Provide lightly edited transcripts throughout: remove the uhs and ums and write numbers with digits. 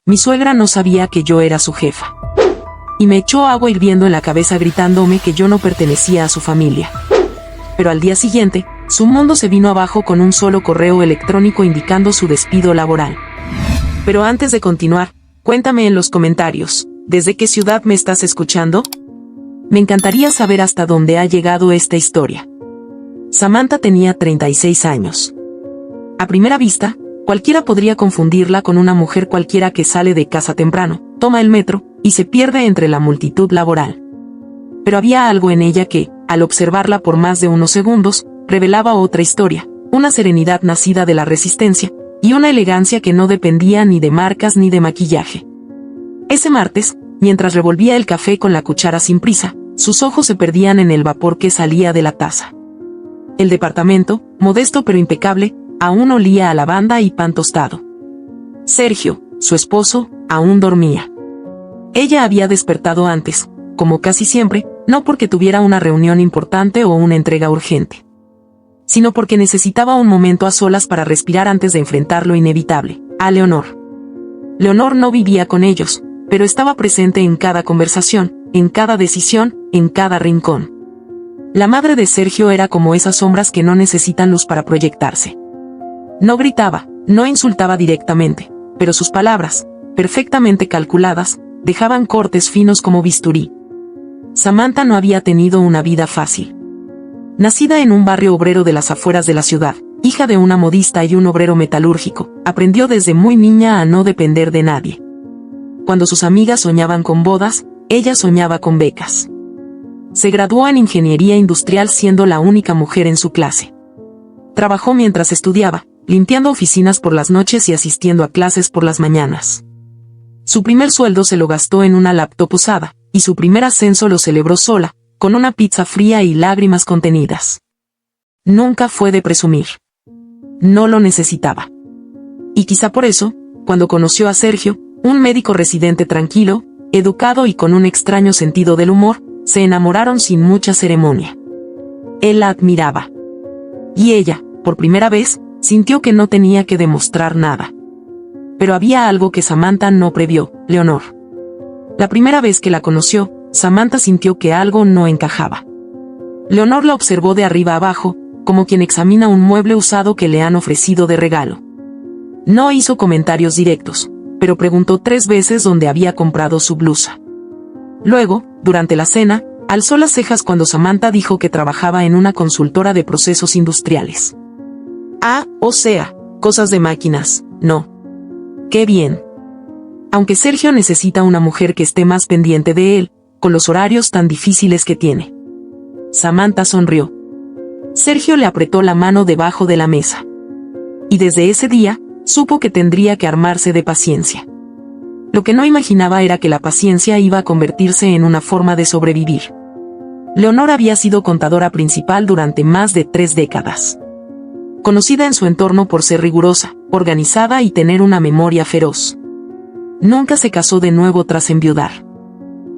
mi suegra no sabía que yo era su jefa. Y me echó agua hirviendo en la cabeza gritándome que yo no pertenecía a su familia. Pero al día siguiente, su mundo se vino abajo con un solo correo electrónico indicando su despido laboral. Pero antes de continuar, cuéntame en los comentarios, ¿desde qué ciudad me estás escuchando? Me encantaría saber hasta dónde ha llegado esta historia. Samantha tenía 36 años. A primera vista, cualquiera podría confundirla con una mujer cualquiera que sale de casa temprano, toma el metro, y se pierde entre la multitud laboral. Pero había algo en ella que, al observarla por más de unos segundos, revelaba otra historia, una serenidad nacida de la resistencia, y una elegancia que no dependía ni de marcas ni de maquillaje. Ese martes, mientras revolvía el café con la cuchara sin prisa, sus ojos se perdían en el vapor que salía de la taza. El departamento, modesto pero impecable, aún olía a lavanda y pan tostado. Sergio, su esposo, aún dormía. Ella había despertado antes, como casi siempre, no porque tuviera una reunión importante o una entrega urgente, sino porque necesitaba un momento a solas para respirar antes de enfrentar lo inevitable, a Leonor. Leonor no vivía con ellos, pero estaba presente en cada conversación, en cada decisión, en cada rincón. La madre de Sergio era como esas sombras que no necesitan luz para proyectarse. No gritaba, no insultaba directamente, pero sus palabras, perfectamente calculadas, dejaban cortes finos como bisturí. Samantha no había tenido una vida fácil. Nacida en un barrio obrero de las afueras de la ciudad, hija de una modista y un obrero metalúrgico, aprendió desde muy niña a no depender de nadie. Cuando sus amigas soñaban con bodas, ella soñaba con becas. Se graduó en ingeniería industrial siendo la única mujer en su clase. Trabajó mientras estudiaba, limpiando oficinas por las noches y asistiendo a clases por las mañanas. Su primer sueldo se lo gastó en una laptop usada, y su primer ascenso lo celebró sola, con una pizza fría y lágrimas contenidas. Nunca fue de presumir. No lo necesitaba. Y quizá por eso, cuando conoció a Sergio, un médico residente tranquilo, educado y con un extraño sentido del humor, se enamoraron sin mucha ceremonia. Él la admiraba. Y ella, por primera vez, sintió que no tenía que demostrar nada. Pero había algo que Samantha no previó, Leonor. La primera vez que la conoció, Samantha sintió que algo no encajaba. Leonor la observó de arriba abajo, como quien examina un mueble usado que le han ofrecido de regalo. No hizo comentarios directos, pero preguntó 3 veces dónde había comprado su blusa. Luego, durante la cena, alzó las cejas cuando Samantha dijo que trabajaba en una consultora de procesos industriales. Ah, o sea, cosas de máquinas, no. ¡Qué bien! Aunque Sergio necesita una mujer que esté más pendiente de él, con los horarios tan difíciles que tiene. Samantha sonrió. Sergio le apretó la mano debajo de la mesa. Y desde ese día, supo que tendría que armarse de paciencia. Lo que no imaginaba era que la paciencia iba a convertirse en una forma de sobrevivir. Leonor había sido contadora principal durante más de 3 décadas. Conocida en su entorno por ser rigurosa, organizada y tener una memoria feroz. Nunca se casó de nuevo tras enviudar.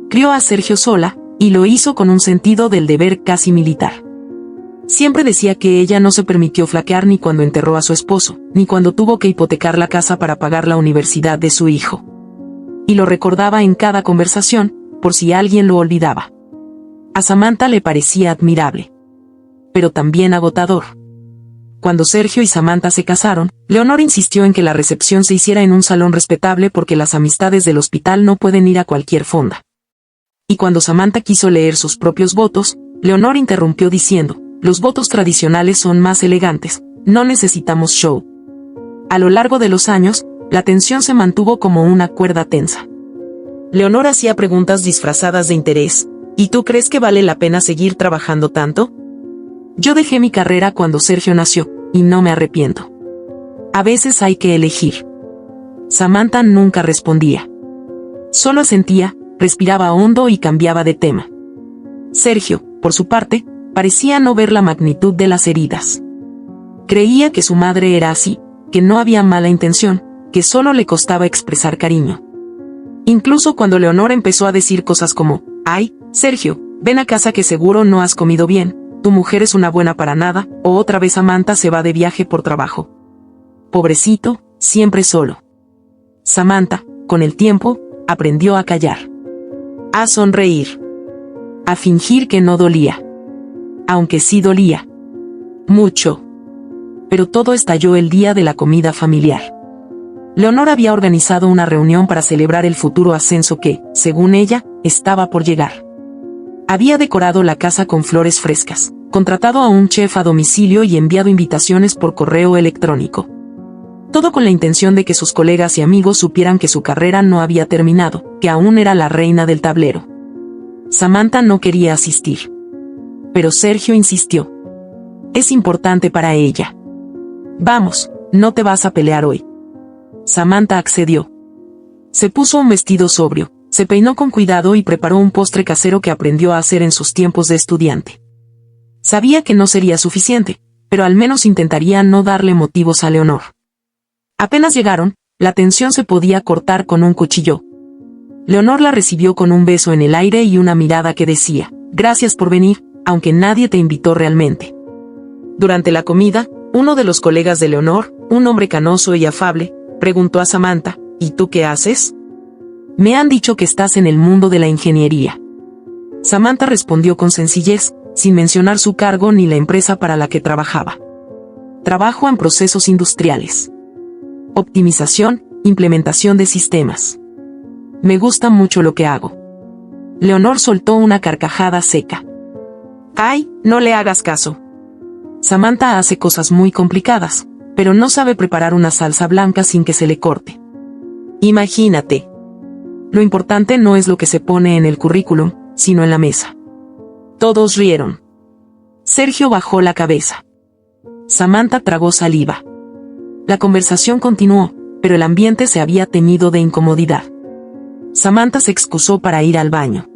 Crió a Sergio sola, y lo hizo con un sentido del deber casi militar. Siempre decía que ella no se permitió flaquear ni cuando enterró a su esposo, ni cuando tuvo que hipotecar la casa para pagar la universidad de su hijo. Y lo recordaba en cada conversación, por si alguien lo olvidaba. A Samantha le parecía admirable, pero también agotador. Cuando Sergio y Samantha se casaron, Leonor insistió en que la recepción se hiciera en un salón respetable porque las amistades del hospital no pueden ir a cualquier fonda. Y cuando Samantha quiso leer sus propios votos, Leonor interrumpió diciendo, los votos tradicionales son más elegantes, no necesitamos show. A lo largo de los años, la tensión se mantuvo como una cuerda tensa. Leonor hacía preguntas disfrazadas de interés, ¿y tú crees que vale la pena seguir trabajando tanto? Yo dejé mi carrera cuando Sergio nació, y no me arrepiento. A veces hay que elegir. Samantha nunca respondía. Solo asentía, respiraba hondo y cambiaba de tema. Sergio, por su parte, parecía no ver la magnitud de las heridas. Creía que su madre era así, que no había mala intención, que solo le costaba expresar cariño. Incluso cuando Leonor empezó a decir cosas como, «Ay, Sergio, ven a casa que seguro no has comido bien, tu mujer es una buena para nada», o otra vez Samantha se va de viaje por trabajo. Pobrecito, siempre solo. Samantha, con el tiempo, aprendió a callar, a sonreír, a fingir que no dolía. Aunque sí dolía. Mucho. Pero todo estalló el día de la comida familiar. Leonor había organizado una reunión para celebrar el futuro ascenso que, según ella, estaba por llegar. Había decorado la casa con flores frescas, contratado a un chef a domicilio y enviado invitaciones por correo electrónico. Todo con la intención de que sus colegas y amigos supieran que su carrera no había terminado, que aún era la reina del tablero. Samantha no quería asistir. Pero Sergio insistió. Es importante para ella. Vamos, no te vas a pelear hoy. Samantha accedió. Se puso un vestido sobrio, se peinó con cuidado y preparó un postre casero que aprendió a hacer en sus tiempos de estudiante. Sabía que no sería suficiente, pero al menos intentaría no darle motivos a Leonor. Apenas llegaron, la tensión se podía cortar con un cuchillo. Leonor la recibió con un beso en el aire y una mirada que decía, gracias por venir, aunque nadie te invitó realmente. Durante la comida, uno de los colegas de Leonor, un hombre canoso y afable, preguntó a Samantha, ¿y tú qué haces? Me han dicho que estás en el mundo de la ingeniería. Samantha respondió con sencillez, sin mencionar su cargo ni la empresa para la que trabajaba. Trabajo en procesos industriales. Optimización, implementación de sistemas. Me gusta mucho lo que hago. Leonor soltó una carcajada seca. ¡Ay, no le hagas caso! Samantha hace cosas muy complicadas, pero no sabe preparar una salsa blanca sin que se le corte. Imagínate. Lo importante no es lo que se pone en el currículum, sino en la mesa. Todos rieron. Sergio bajó la cabeza. Samantha tragó saliva. La conversación continuó, pero el ambiente se había teñido de incomodidad. Samantha se excusó para ir al baño.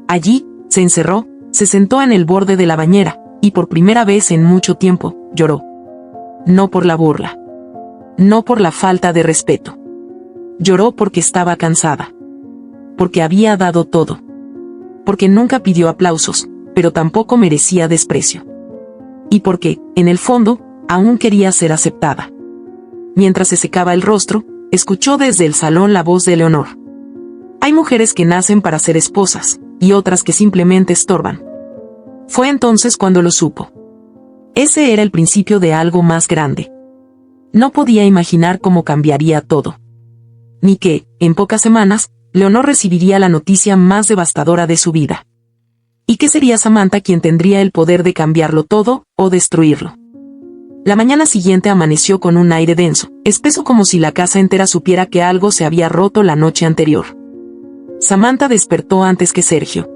Allí, se encerró, se sentó en el borde de la bañera, y por primera vez en mucho tiempo, lloró. No por la burla. No por la falta de respeto. Lloró porque estaba cansada. Porque había dado todo. Porque nunca pidió aplausos, pero tampoco merecía desprecio. Y porque, en el fondo, aún quería ser aceptada. Mientras se secaba el rostro, escuchó desde el salón la voz de Leonor. Hay mujeres que nacen para ser esposas, y otras que simplemente estorban. Fue entonces cuando lo supo. Ese era el principio de algo más grande. No podía imaginar cómo cambiaría todo. Ni que, en pocas semanas, Leonor recibiría la noticia más devastadora de su vida. ¿Y qué sería Samantha quien tendría el poder de cambiarlo todo, o destruirlo? La mañana siguiente amaneció con un aire denso, espeso como si la casa entera supiera que algo se había roto la noche anterior. Samantha despertó antes que Sergio.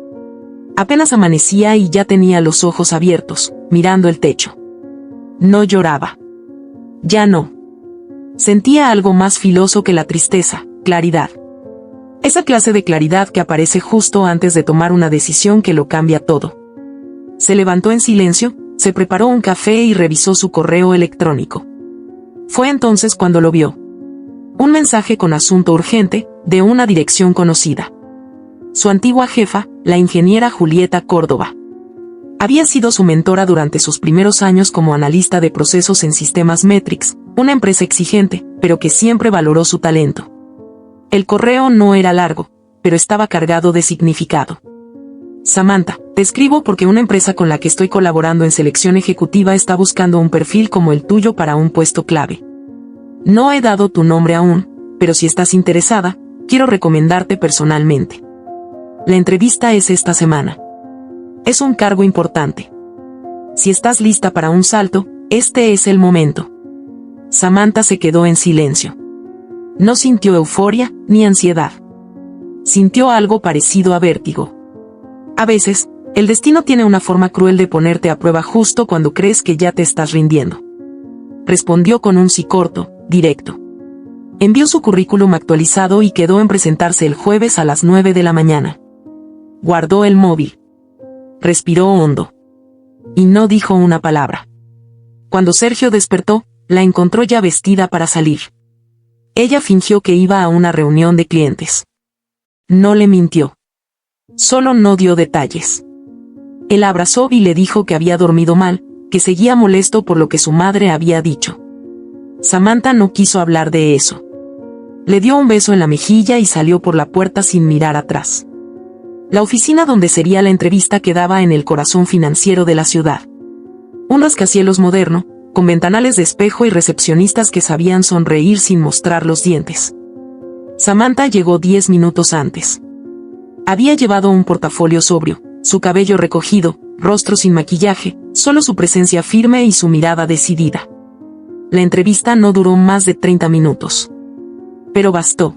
Apenas amanecía y ya tenía los ojos abiertos, mirando el techo. No lloraba. Ya no. Sentía algo más filoso que la tristeza, claridad. Esa clase de claridad que aparece justo antes de tomar una decisión que lo cambia todo. Se levantó en silencio, se preparó un café y revisó su correo electrónico. Fue entonces cuando lo vio. Un mensaje con asunto urgente, de una dirección conocida. Su antigua jefa, la ingeniera Julieta Córdoba. Había sido su mentora durante sus primeros años como analista de procesos en Sistemas Metrix, una empresa exigente, pero que siempre valoró su talento. El correo no era largo, pero estaba cargado de significado. Samantha, te escribo porque una empresa con la que estoy colaborando en selección ejecutiva está buscando un perfil como el tuyo para un puesto clave. No he dado tu nombre aún, pero si estás interesada, quiero recomendarte personalmente. La entrevista es esta semana. Es un cargo importante. Si estás lista para un salto, este es el momento. Samantha se quedó en silencio. No sintió euforia, ni ansiedad. Sintió algo parecido a vértigo. A veces, el destino tiene una forma cruel de ponerte a prueba justo cuando crees que ya te estás rindiendo. Respondió con un sí corto, directo. Envió su currículum actualizado y quedó en presentarse el jueves a las 9 de la mañana. Guardó el móvil. Respiró hondo. Y no dijo una palabra. Cuando Sergio despertó, la encontró ya vestida para salir. Ella fingió que iba a una reunión de clientes. No le mintió. Solo no dio detalles. Él la abrazó y le dijo que había dormido mal, que seguía molesto por lo que su madre había dicho. Samantha no quiso hablar de eso. Le dio un beso en la mejilla y salió por la puerta sin mirar atrás. La oficina donde sería la entrevista quedaba en el corazón financiero de la ciudad. Un rascacielos moderno, con ventanales de espejo y recepcionistas que sabían sonreír sin mostrar los dientes. Samantha llegó 10 minutos antes. Había llevado un portafolio sobrio, su cabello recogido, rostro sin maquillaje, solo su presencia firme y su mirada decidida. La entrevista no duró más de 30 minutos. Pero bastó.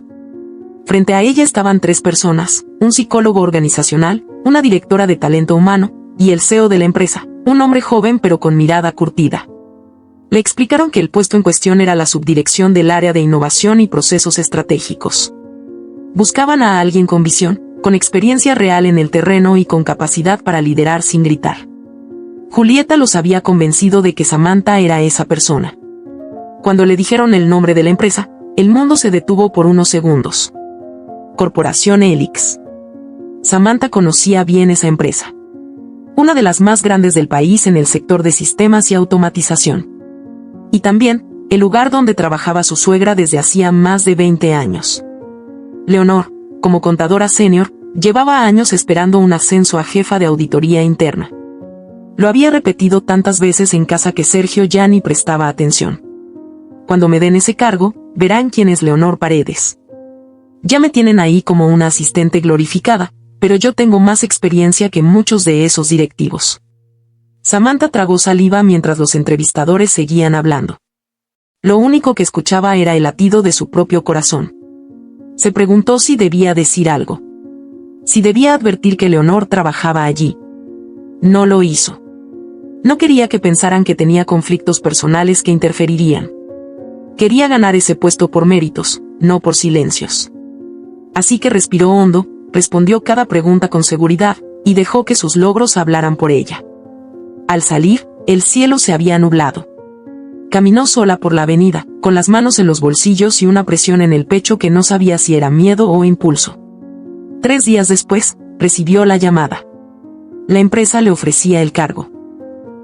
Frente a ella estaban 3 personas, un psicólogo organizacional, una directora de talento humano, y el CEO de la empresa, un hombre joven pero con mirada curtida. Le explicaron que el puesto en cuestión era la subdirección del área de innovación y procesos estratégicos. Buscaban a alguien con visión, con experiencia real en el terreno y con capacidad para liderar sin gritar. Julieta los había convencido de que Samantha era esa persona. Cuando le dijeron el nombre de la empresa, el mundo se detuvo por unos segundos. Corporación Helix. Samantha conocía bien esa empresa. Una de las más grandes del país en el sector de sistemas y automatización. Y también, el lugar donde trabajaba su suegra desde hacía más de 20 años. Leonor, como contadora senior, llevaba años esperando un ascenso a jefa de auditoría interna. Lo había repetido tantas veces en casa que Sergio ya ni prestaba atención. Cuando me den ese cargo, verán quién es Leonor Paredes. Ya me tienen ahí como una asistente glorificada, pero yo tengo más experiencia que muchos de esos directivos. Samantha tragó saliva mientras los entrevistadores seguían hablando. Lo único que escuchaba era el latido de su propio corazón. Se preguntó si debía decir algo. Si debía advertir que Leonor trabajaba allí. No lo hizo. No quería que pensaran que tenía conflictos personales que interferirían. Quería ganar ese puesto por méritos, no por silencios. Así que respiró hondo, respondió cada pregunta con seguridad, y dejó que sus logros hablaran por ella. Al salir, el cielo se había nublado. Caminó sola por la avenida, con las manos en los bolsillos y una presión en el pecho que no sabía si era miedo o impulso. 3 días después, recibió la llamada. La empresa le ofrecía el cargo.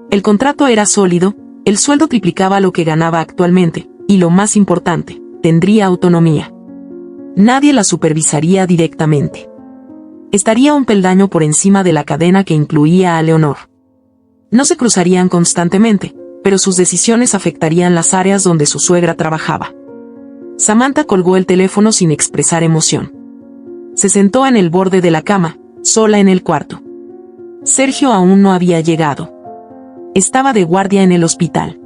El contrato era sólido, el sueldo triplicaba lo que ganaba actualmente, y lo más importante, tendría autonomía. Nadie la supervisaría directamente. Estaría un peldaño por encima de la cadena que incluía a Leonor. No se cruzarían constantemente, pero sus decisiones afectarían las áreas donde su suegra trabajaba. Samantha colgó el teléfono sin expresar emoción. Se sentó en el borde de la cama, sola en el cuarto. Sergio aún no había llegado. Estaba de guardia en el hospital.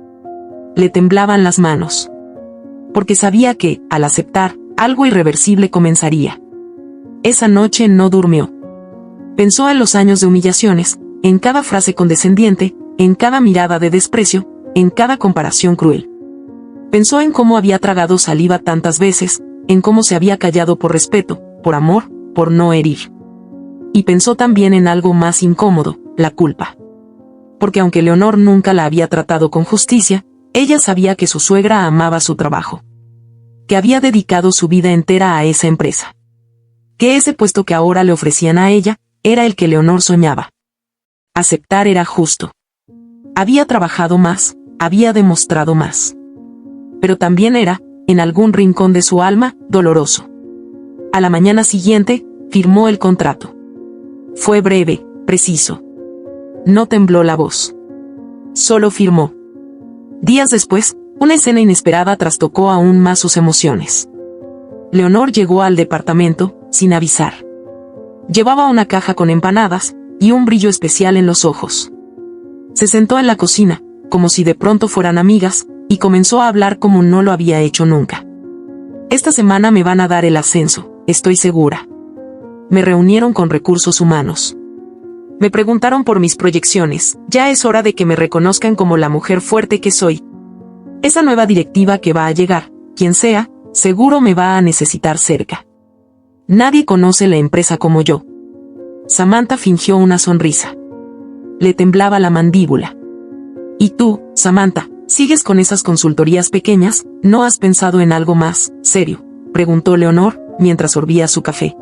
Le temblaban las manos. Porque sabía que, al aceptar, algo irreversible comenzaría. Esa noche no durmió. Pensó en los años de humillaciones, en cada frase condescendiente, en cada mirada de desprecio, en cada comparación cruel. Pensó en cómo había tragado saliva tantas veces, en cómo se había callado por respeto, por amor, por no herir. Y pensó también en algo más incómodo, la culpa. Porque aunque Leonor nunca la había tratado con justicia, ella sabía que su suegra amaba su trabajo. Que había dedicado su vida entera a esa empresa. Que ese puesto que ahora le ofrecían a ella, era el que Leonor soñaba. Aceptar era justo. Había trabajado más, había demostrado más. Pero también era, en algún rincón de su alma, doloroso. A la mañana siguiente, firmó el contrato. Fue breve, preciso. No tembló la voz. Solo firmó. Días después, una escena inesperada trastocó aún más sus emociones. Leonor llegó al departamento, sin avisar. Llevaba una caja con empanadas, y un brillo especial en los ojos. Se sentó en la cocina, como si de pronto fueran amigas, y comenzó a hablar como no lo había hecho nunca. Esta semana me van a dar el ascenso, estoy segura. Me reunieron con recursos humanos. Me preguntaron por mis proyecciones, ya es hora de que me reconozcan como la mujer fuerte que soy. Esa nueva directiva que va a llegar, quien sea, seguro me va a necesitar cerca. Nadie conoce la empresa como yo. Samantha fingió una sonrisa. Le temblaba la mandíbula. ¿Y tú, Samantha, sigues con esas consultorías pequeñas? ¿No has pensado en algo más serio?, preguntó Leonor, mientras sorbía su café.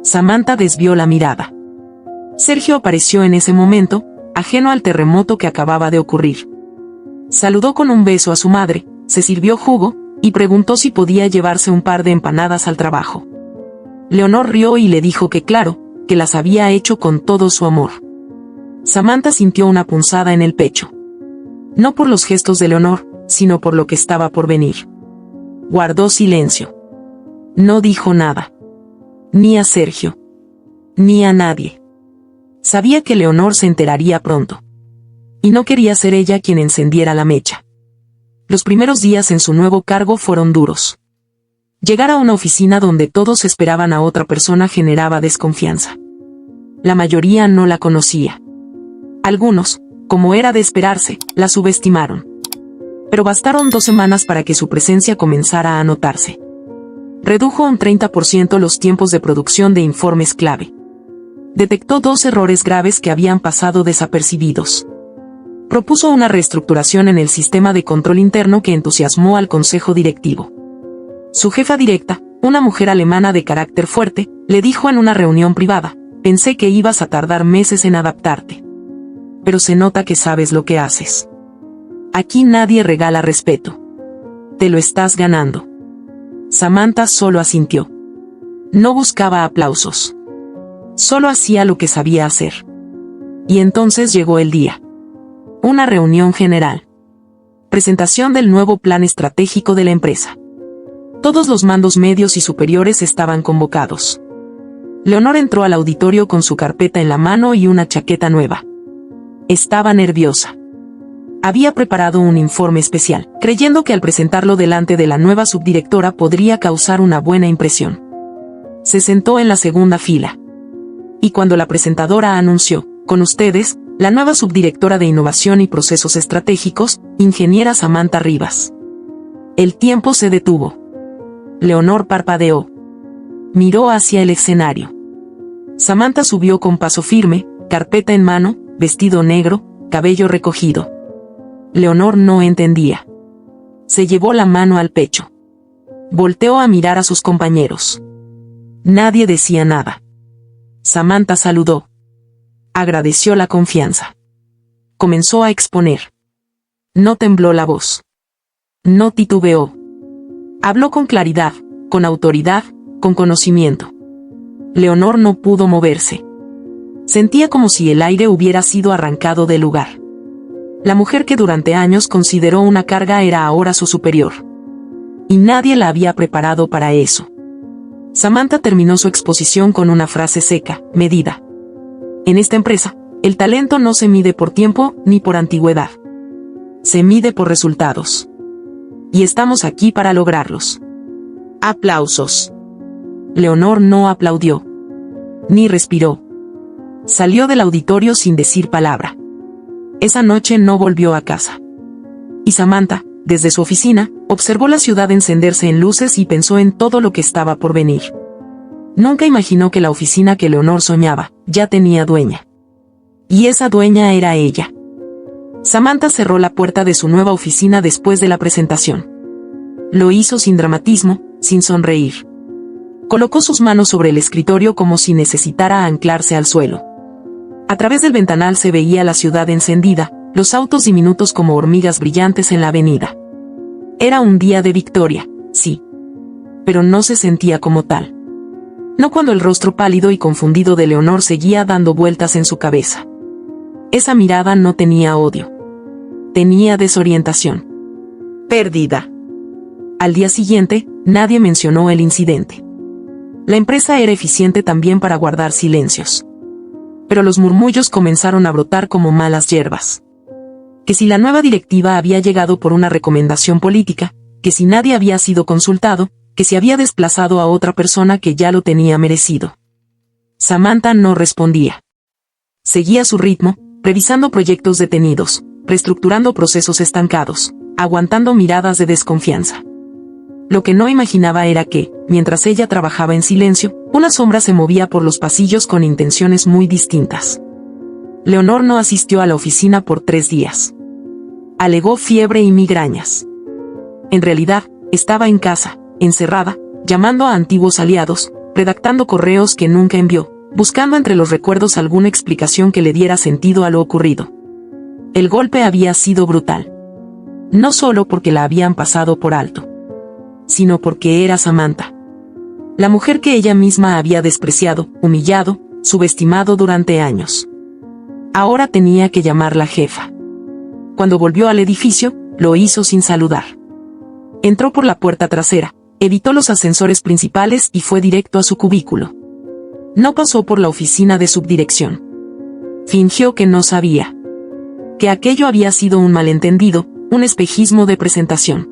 Samantha desvió la mirada. Sergio apareció en ese momento, ajeno al terremoto que acababa de ocurrir. Saludó con un beso a su madre, se sirvió jugo, y preguntó si podía llevarse un par de empanadas al trabajo. Leonor rió y le dijo que claro, que las había hecho con todo su amor. Samantha sintió una punzada en el pecho. No por los gestos de Leonor, sino por lo que estaba por venir. Guardó silencio. No dijo nada. Ni a Sergio. Ni a nadie. Sabía que Leonor se enteraría pronto. Y no quería ser ella quien encendiera la mecha. Los primeros días en su nuevo cargo fueron duros. Llegar a una oficina donde todos esperaban a otra persona generaba desconfianza. La mayoría no la conocía. Algunos, como era de esperarse, la subestimaron. Pero bastaron 2 semanas para que su presencia comenzara a notarse. Redujo un 30% los tiempos de producción de informes clave. Detectó 2 errores graves que habían pasado desapercibidos. Propuso una reestructuración en el sistema de control interno que entusiasmó al consejo directivo. Su jefa directa, una mujer alemana de carácter fuerte, le dijo en una reunión privada: «Pensé que ibas a tardar meses en adaptarte. Pero se nota que sabes lo que haces. Aquí nadie regala respeto. Te lo estás ganando». Samantha solo asintió. No buscaba aplausos. Solo hacía lo que sabía hacer. Y entonces llegó el día. Una reunión general. Presentación del nuevo plan estratégico de la empresa. Todos los mandos medios y superiores estaban convocados. Leonor entró al auditorio con su carpeta en la mano y una chaqueta nueva. Estaba nerviosa. Había preparado un informe especial, creyendo que al presentarlo delante de la nueva subdirectora podría causar una buena impresión. Se sentó en la segunda fila. Y cuando la presentadora anunció: «Con ustedes, la nueva subdirectora de Innovación y Procesos Estratégicos, ingeniera Samantha Rivas». El tiempo se detuvo. Leonor parpadeó. Miró hacia el escenario. Samantha subió con paso firme, carpeta en mano, vestido negro, cabello recogido. Leonor no entendía. Se llevó la mano al pecho. Volteó a mirar a sus compañeros. Nadie decía nada. Samantha saludó. Agradeció la confianza. Comenzó a exponer. No tembló la voz. No titubeó. Habló con claridad, con autoridad, con conocimiento. Leonor no pudo moverse. Sentía como si el aire hubiera sido arrancado del lugar. La mujer que durante años consideró una carga era ahora su superior. Y nadie la había preparado para eso. Samantha terminó su exposición con una frase seca, medida. En esta empresa, el talento no se mide por tiempo ni por antigüedad. Se mide por resultados. Y estamos aquí para lograrlos. Aplausos. Leonor no aplaudió. Ni respiró. Salió del auditorio sin decir palabra. Esa noche no volvió a casa. Y Samantha, desde su oficina, observó la ciudad encenderse en luces y pensó en todo lo que estaba por venir. Nunca imaginó que la oficina que Leonor soñaba, ya tenía dueña. Y esa dueña era ella. Samantha cerró la puerta de su nueva oficina después de la presentación. Lo hizo sin dramatismo, sin sonreír. Colocó sus manos sobre el escritorio como si necesitara anclarse al suelo. A través del ventanal se veía la ciudad encendida, los autos diminutos como hormigas brillantes en la avenida. Era un día de victoria, sí. Pero no se sentía como tal. No cuando el rostro pálido y confundido de Leonor seguía dando vueltas en su cabeza. Esa mirada no tenía odio. Tenía desorientación. Pérdida. Al día siguiente, nadie mencionó el incidente. La empresa era eficiente también para guardar silencios. Pero los murmullos comenzaron a brotar como malas hierbas. Que si la nueva directiva había llegado por una recomendación política, que si nadie había sido consultado, que si había desplazado a otra persona que ya lo tenía merecido. Samantha no respondía. Seguía su ritmo, revisando proyectos detenidos, reestructurando procesos estancados, aguantando miradas de desconfianza. Lo que no imaginaba era que, mientras ella trabajaba en silencio, una sombra se movía por los pasillos con intenciones muy distintas. Leonor no asistió a la oficina por 3 días. Alegó fiebre y migrañas. En realidad, estaba en casa, encerrada, llamando a antiguos aliados, redactando correos que nunca envió, buscando entre los recuerdos alguna explicación que le diera sentido a lo ocurrido. El golpe había sido brutal. No solo porque la habían pasado por alto. sino porque era Samantha. La mujer que ella misma había despreciado, humillado, subestimado durante años. Ahora tenía que llamarla jefa. Cuando volvió al edificio, lo hizo sin saludar. Entró por la puerta trasera, evitó los ascensores principales y fue directo a su cubículo. No pasó por la oficina de subdirección. Fingió que no sabía. Que aquello había sido un malentendido, un espejismo de presentación.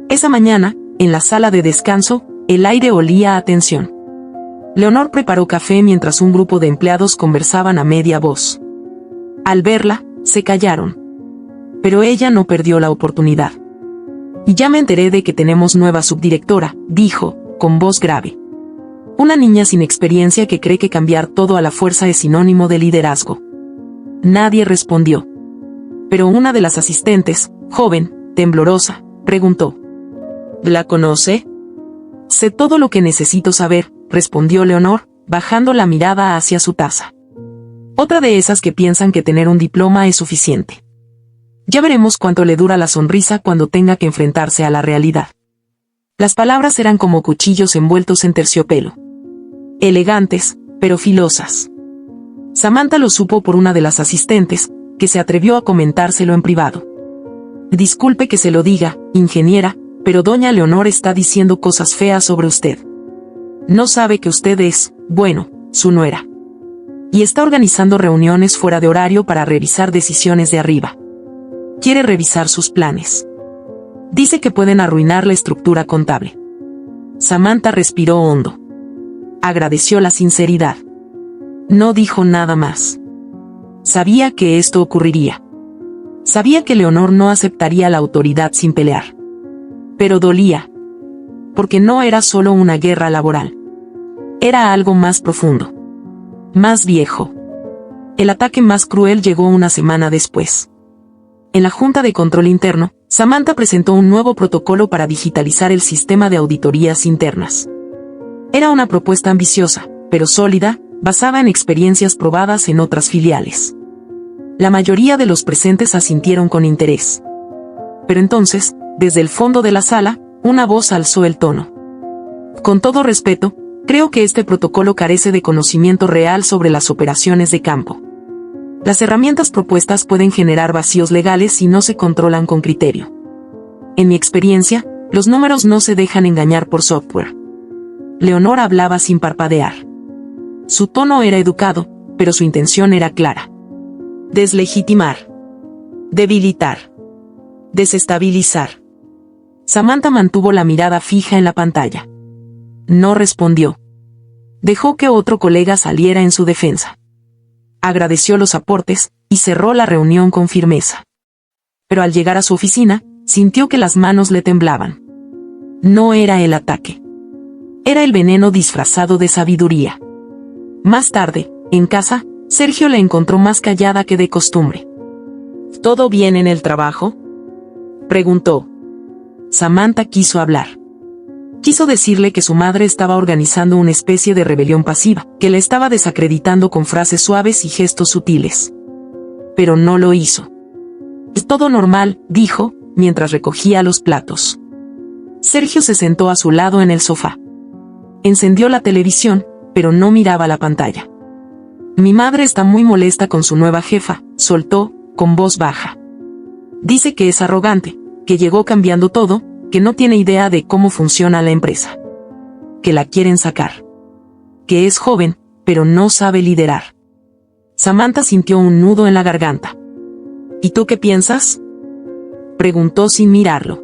Esa mañana, en la sala de descanso, el aire olía a tensión. Leonor preparó café mientras un grupo de empleados conversaban a media voz. Al verla, se callaron. Pero ella no perdió la oportunidad. Y ya me enteré de que tenemos nueva subdirectora, dijo, con voz grave. Una niña sin experiencia que cree que cambiar todo a la fuerza es sinónimo de liderazgo. Nadie respondió. Pero una de las asistentes, joven, temblorosa, preguntó. ¿La conoce? Sé todo lo que necesito saber, respondió Leonor, bajando la mirada hacia su taza. Otra de esas que piensan que tener un diploma es suficiente. Ya veremos cuánto le dura la sonrisa cuando tenga que enfrentarse a la realidad. Las palabras eran como cuchillos envueltos en terciopelo. Elegantes, pero filosas. Samantha lo supo por una de las asistentes, que se atrevió a comentárselo en privado. Disculpe que se lo diga, ingeniera, pero doña Leonor está diciendo cosas feas sobre usted. No sabe que usted es, bueno, su nuera. Y está organizando reuniones fuera de horario para revisar decisiones de arriba. Quiere revisar sus planes. Dice que pueden arruinar la estructura contable. Samantha respiró hondo. Agradeció la sinceridad. No dijo nada más. Sabía que esto ocurriría. Sabía que Leonor no aceptaría la autoridad sin pelear. Pero dolía. Porque no era solo una guerra laboral. Era algo más profundo. Más viejo. El ataque más cruel llegó una semana después. En la Junta de Control Interno, Samantha presentó un nuevo protocolo para digitalizar el sistema de auditorías internas. Era una propuesta ambiciosa, pero sólida, basada en experiencias probadas en otras filiales. La mayoría de los presentes asintieron con interés. Pero entonces, desde el fondo de la sala, una voz alzó el tono. Con todo respeto, creo que este protocolo carece de conocimiento real sobre las operaciones de campo. Las herramientas propuestas pueden generar vacíos legales si no se controlan con criterio. En mi experiencia, los números no se dejan engañar por software. Leonor hablaba sin parpadear. Su tono era educado, pero su intención era clara. Deslegitimar. Debilitar. Desestabilizar. Samantha mantuvo la mirada fija en la pantalla. No respondió. Dejó que otro colega saliera en su defensa. Agradeció los aportes, y cerró la reunión con firmeza. Pero al llegar a su oficina, sintió que las manos le temblaban. No era el ataque. Era el veneno disfrazado de sabiduría. Más tarde, en casa, Sergio la encontró más callada que de costumbre. ¿Todo bien en el trabajo?, preguntó. Samantha quiso hablar. Quiso decirle que su madre estaba organizando una especie de rebelión pasiva, que le estaba desacreditando con frases suaves y gestos sutiles. Pero no lo hizo. Es todo normal, dijo, mientras recogía los platos. Sergio se sentó a su lado en el sofá. Encendió la televisión, pero no miraba la pantalla. Mi madre está muy molesta con su nueva jefa, soltó, con voz baja. Dice que es arrogante, que llegó cambiando todo, que no tiene idea de cómo funciona la empresa. Que la quieren sacar. Que es joven, pero no sabe liderar. Samantha sintió un nudo en la garganta. ¿Y tú qué piensas?, preguntó sin mirarlo.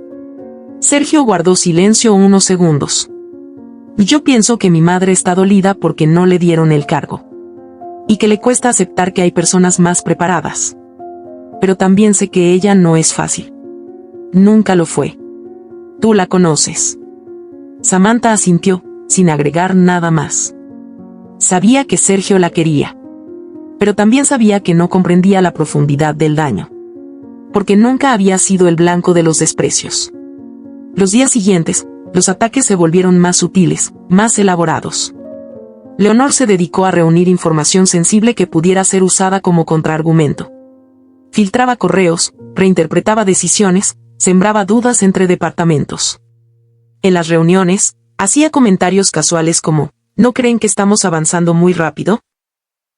Sergio guardó silencio unos segundos. Yo pienso que mi madre está dolida porque no le dieron el cargo. Y que le cuesta aceptar que hay personas más preparadas. Pero también sé que ella no es fácil. Nunca lo fue. Tú la conoces. Samantha asintió, sin agregar nada más. Sabía que Sergio la quería. Pero también sabía que no comprendía la profundidad del daño. Porque nunca había sido el blanco de los desprecios. Los días siguientes, los ataques se volvieron más sutiles, más elaborados. Leonor se dedicó a reunir información sensible que pudiera ser usada como contraargumento. Filtraba correos, reinterpretaba decisiones, sembraba dudas entre departamentos. En las reuniones, hacía comentarios casuales como, ¿no creen que estamos avanzando muy rápido?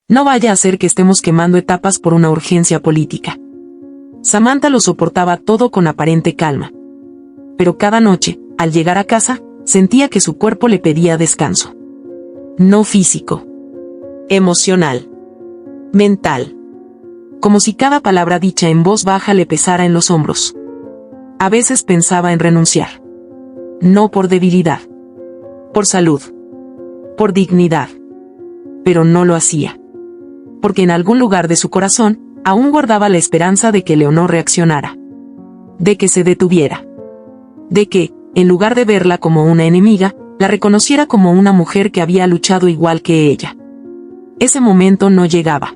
No vaya a ser que estemos quemando etapas por una urgencia política. Samantha lo soportaba todo con aparente calma. Pero cada noche, al llegar a casa, sentía que su cuerpo le pedía descanso. No físico. Emocional. Mental. Como si cada palabra dicha en voz baja le pesara en los hombros. A veces pensaba en renunciar. No por debilidad. Por salud. Por dignidad. Pero no lo hacía. Porque en algún lugar de su corazón, aún guardaba la esperanza de que Leonor reaccionara. De que se detuviera. De que, en lugar de verla como una enemiga, la reconociera como una mujer que había luchado igual que ella. Ese momento no llegaba.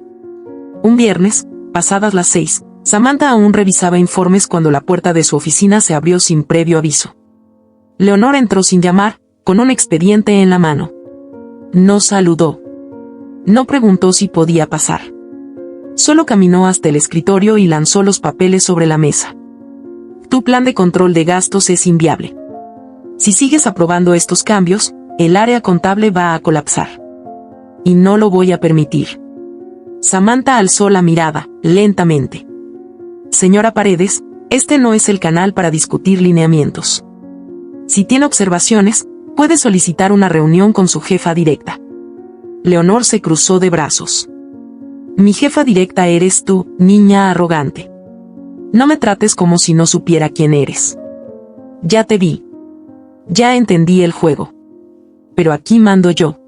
Un viernes, pasadas las 6, Samantha aún revisaba informes cuando la puerta de su oficina se abrió sin previo aviso. Leonor entró sin llamar, con un expediente en la mano. No saludó. No preguntó si podía pasar. Solo caminó hasta el escritorio y lanzó los papeles sobre la mesa. Tu plan de control de gastos es inviable. Si sigues aprobando estos cambios, el área contable va a colapsar. Y no lo voy a permitir. Samantha alzó la mirada, lentamente. Señora Paredes, este no es el canal para discutir lineamientos. Si tiene observaciones, puede solicitar una reunión con su jefa directa. Leonor se cruzó de brazos. Mi jefa directa eres tú, niña arrogante. No me trates como si no supiera quién eres. Ya te vi. Ya entendí el juego. Pero aquí mando yo.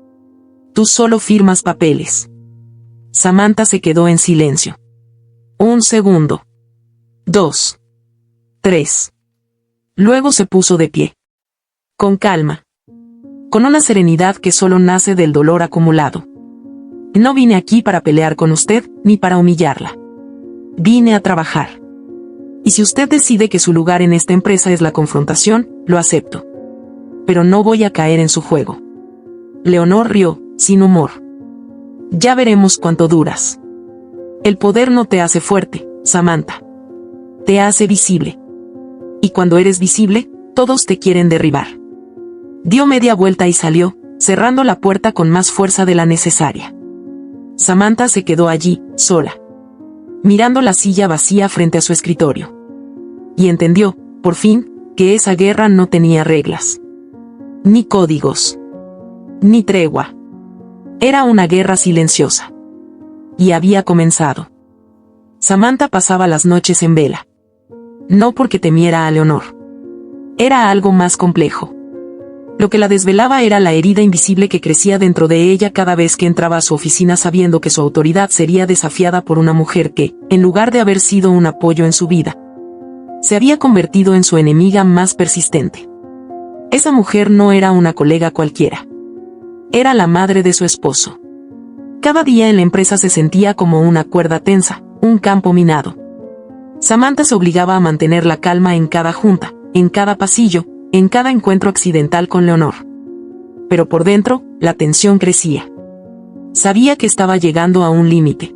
Tú solo firmas papeles. Samantha se quedó en silencio. 1 segundo. 2. 3. Luego se puso de pie. Con calma. Con una serenidad que solo nace del dolor acumulado. No vine aquí para pelear con usted, ni para humillarla. Vine a trabajar. Y si usted decide que su lugar en esta empresa es la confrontación, lo acepto. Pero no voy a caer en su juego. Leonor rió, sin humor. Ya veremos cuánto duras. El poder no te hace fuerte, Samantha. Te hace visible. Y cuando eres visible, todos te quieren derribar. Dio media vuelta y salió, cerrando la puerta con más fuerza de la necesaria. Samantha se quedó allí, sola, mirando la silla vacía frente a su escritorio. Y entendió, por fin, que esa guerra no tenía reglas. Ni códigos. Ni tregua. Era una guerra silenciosa. Y había comenzado. Samantha pasaba las noches en vela. No porque temiera a Leonor. Era algo más complejo. Lo que la desvelaba era la herida invisible que crecía dentro de ella cada vez que entraba a su oficina sabiendo que su autoridad sería desafiada por una mujer que, en lugar de haber sido un apoyo en su vida, se había convertido en su enemiga más persistente. Esa mujer no era una colega cualquiera. Era la madre de su esposo. Cada día en la empresa se sentía como una cuerda tensa, un campo minado. Samantha se obligaba a mantener la calma en cada junta, en cada pasillo, en cada encuentro accidental con Leonor. Pero por dentro, la tensión crecía. Sabía que estaba llegando a un límite.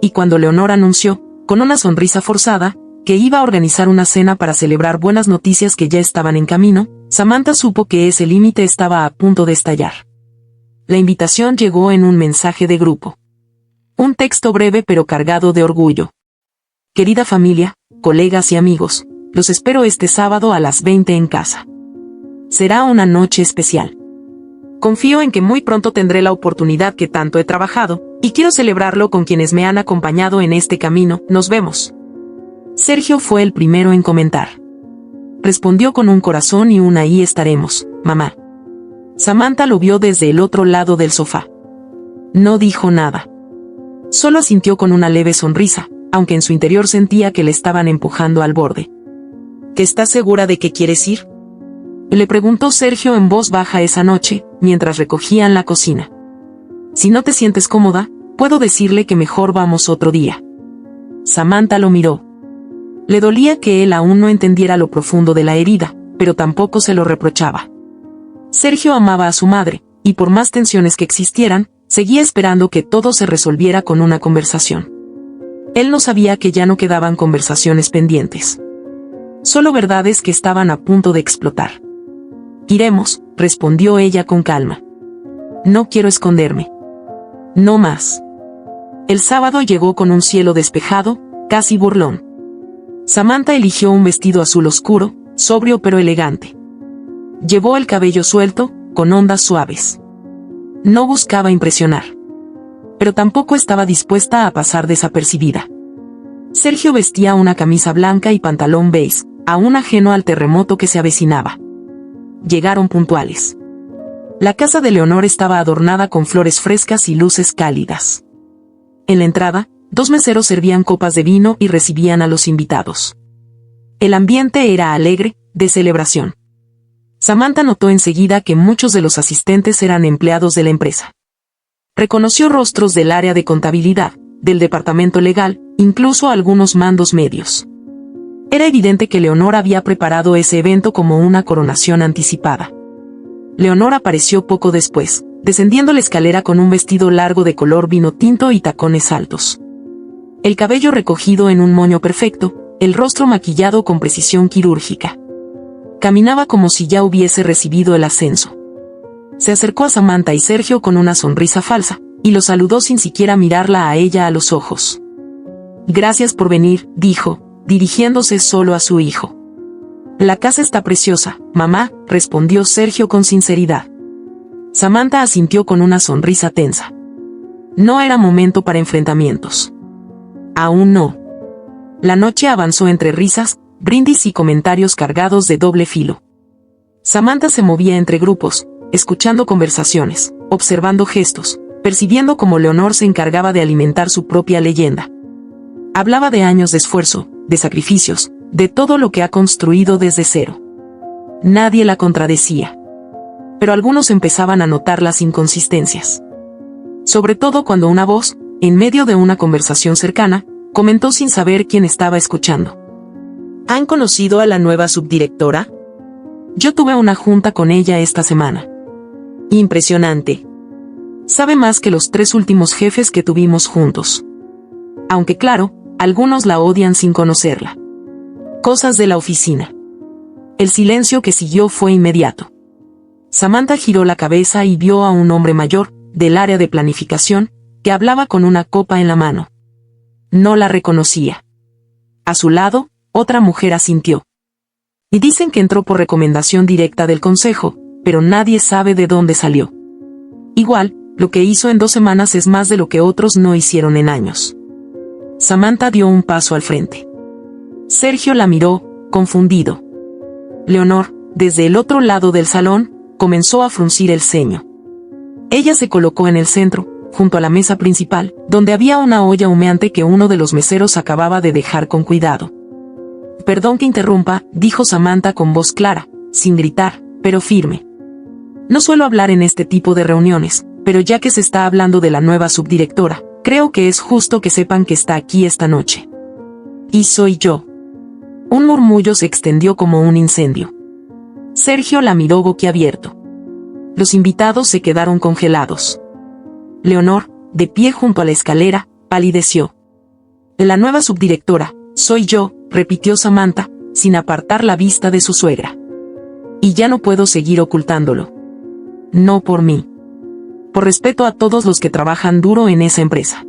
Y cuando Leonor anunció, con una sonrisa forzada, que iba a organizar una cena para celebrar buenas noticias que ya estaban en camino, Samantha supo que ese límite estaba a punto de estallar. La invitación llegó en un mensaje de grupo. Un texto breve pero cargado de orgullo. Querida familia, colegas y amigos, los espero este sábado a las 20 en casa. Será una noche especial. Confío en que muy pronto tendré la oportunidad que tanto he trabajado, y quiero celebrarlo con quienes me han acompañado en este camino. Nos vemos. Sergio fue el primero en comentar. Respondió con un corazón y un ahí estaremos, mamá. Samantha lo vio desde el otro lado del sofá. No dijo nada. Solo asintió con una leve sonrisa, aunque en su interior sentía que le estaban empujando al borde. ¿Que estás segura de que quieres ir? Le preguntó Sergio en voz baja esa noche, mientras recogían la cocina. Si no te sientes cómoda, puedo decirle que mejor vamos otro día. Samantha lo miró. Le dolía que él aún no entendiera lo profundo de la herida, pero tampoco se lo reprochaba. Sergio amaba a su madre, y por más tensiones que existieran, seguía esperando que todo se resolviera con una conversación. Él no sabía que ya no quedaban conversaciones pendientes. Solo verdades que estaban a punto de explotar. Iremos, respondió ella con calma. No quiero esconderme. No más. El sábado llegó con un cielo despejado, casi burlón. Samantha eligió un vestido azul oscuro, sobrio pero elegante. Llevó el cabello suelto, con ondas suaves. No buscaba impresionar. Pero tampoco estaba dispuesta a pasar desapercibida. Sergio vestía una camisa blanca y pantalón beige, aún ajeno al terremoto que se avecinaba. Llegaron puntuales. La casa de Leonor estaba adornada con flores frescas y luces cálidas. En la entrada, 2 meseros servían copas de vino y recibían a los invitados. El ambiente era alegre, de celebración. Samantha notó enseguida que muchos de los asistentes eran empleados de la empresa. Reconoció rostros del área de contabilidad, del departamento legal, incluso algunos mandos medios. Era evidente que Leonor había preparado ese evento como una coronación anticipada. Leonor apareció poco después, descendiendo la escalera con un vestido largo de color vino tinto y tacones altos. El cabello recogido en un moño perfecto, el rostro maquillado con precisión quirúrgica. Caminaba como si ya hubiese recibido el ascenso. Se acercó a Samantha y Sergio con una sonrisa falsa, y lo saludó sin siquiera mirarla a ella a los ojos. Gracias por venir, dijo, dirigiéndose solo a su hijo. La casa está preciosa, mamá, respondió Sergio con sinceridad. Samantha asintió con una sonrisa tensa. No era momento para enfrentamientos. Aún no. La noche avanzó entre risas, brindis y comentarios cargados de doble filo. Samantha se movía entre grupos, escuchando conversaciones, observando gestos, percibiendo cómo Leonor se encargaba de alimentar su propia leyenda. Hablaba de años de esfuerzo, de sacrificios, de todo lo que ha construido desde cero. Nadie la contradecía. Pero algunos empezaban a notar las inconsistencias. Sobre todo cuando una voz, en medio de una conversación cercana, comentó sin saber quién estaba escuchando. ¿Han conocido a la nueva subdirectora? Yo tuve una junta con ella esta semana. Impresionante. Sabe más que los 3 últimos jefes que tuvimos juntos. Aunque claro, algunos la odian sin conocerla. Cosas de la oficina. El silencio que siguió fue inmediato. Samantha giró la cabeza y vio a un hombre mayor, del área de planificación, que hablaba con una copa en la mano. No la reconocía. A su lado, otra mujer asintió. Y dicen que entró por recomendación directa del consejo, pero nadie sabe de dónde salió. Igual, lo que hizo en 2 semanas es más de lo que otros no hicieron en años. Samantha dio un paso al frente. Sergio la miró, confundido. Leonor, desde el otro lado del salón, comenzó a fruncir el ceño. Ella se colocó en el centro, junto a la mesa principal, donde había una olla humeante que uno de los meseros acababa de dejar con cuidado. Perdón que interrumpa, dijo Samantha con voz clara, sin gritar, pero firme. No suelo hablar en este tipo de reuniones, pero ya que se está hablando de la nueva subdirectora, creo que es justo que sepan que está aquí esta noche. Y soy yo. Un murmullo se extendió como un incendio. Sergio la miró boquiabierto. Los invitados se quedaron congelados. Leonor, de pie junto a la escalera, palideció. La nueva subdirectora, soy yo, repitió Samantha, sin apartar la vista de su suegra. Y ya no puedo seguir ocultándolo. No por mí. Por respeto a todos los que trabajan duro en esa empresa.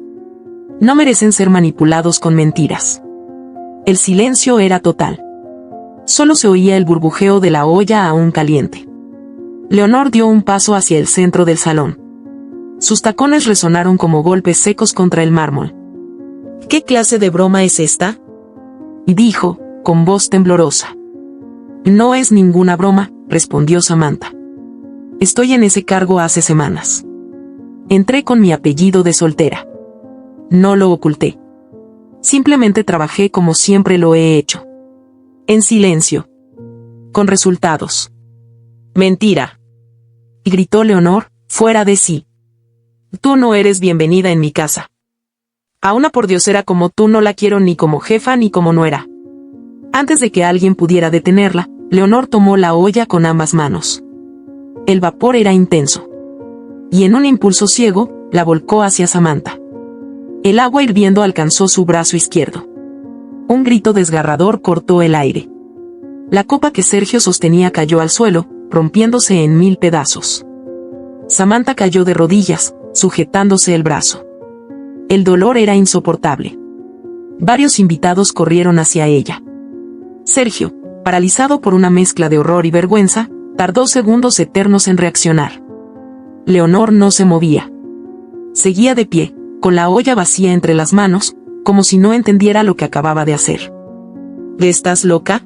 No merecen ser manipulados con mentiras. El silencio era total. Solo se oía el burbujeo de la olla aún caliente. Leonor dio un paso hacia el centro del salón. Sus tacones resonaron como golpes secos contra el mármol. ¿Qué clase de broma es esta? Dijo, con voz temblorosa. No es ninguna broma, respondió Samantha. Estoy en ese cargo hace semanas. Entré con mi apellido de soltera. No lo oculté. Simplemente trabajé como siempre lo he hecho. En silencio. Con resultados. Mentira. Y gritó Leonor, fuera de sí. Tú no eres bienvenida en mi casa. A una pordiosera como tú no la quiero ni como jefa ni como nuera. Antes de que alguien pudiera detenerla, Leonor tomó la olla con ambas manos. El vapor era intenso. Y en un impulso ciego, la volcó hacia Samantha. El agua hirviendo alcanzó su brazo izquierdo. Un grito desgarrador cortó el aire. La copa que Sergio sostenía cayó al suelo, rompiéndose en 1000 pedazos. Samantha cayó de rodillas, sujetándose el brazo. El dolor era insoportable. Varios invitados corrieron hacia ella. Sergio, paralizado por una mezcla de horror y vergüenza, tardó segundos eternos en reaccionar. Leonor no se movía. Seguía de pie, con la olla vacía entre las manos, como si no entendiera lo que acababa de hacer. ¿Estás loca?,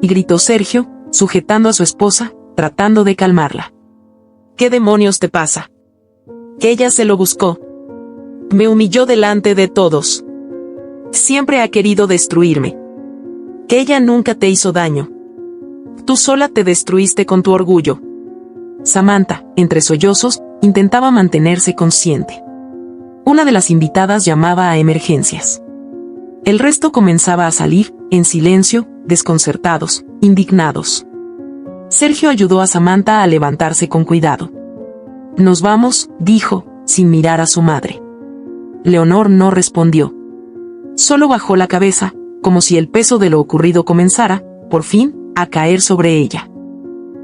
y gritó Sergio, sujetando a su esposa, tratando de calmarla. ¿Qué demonios te pasa? Que ella se lo buscó. Me humilló delante de todos. Siempre ha querido destruirme. Que ella nunca te hizo daño. Tú sola te destruiste con tu orgullo. Samantha, entre sollozos, intentaba mantenerse consciente. Una de las invitadas llamaba a emergencias. El resto comenzaba a salir, en silencio, desconcertados, indignados. Sergio ayudó a Samantha a levantarse con cuidado. «Nos vamos», dijo, sin mirar a su madre. Leonor no respondió. Solo bajó la cabeza, como si el peso de lo ocurrido comenzara, por fin, a caer sobre ella.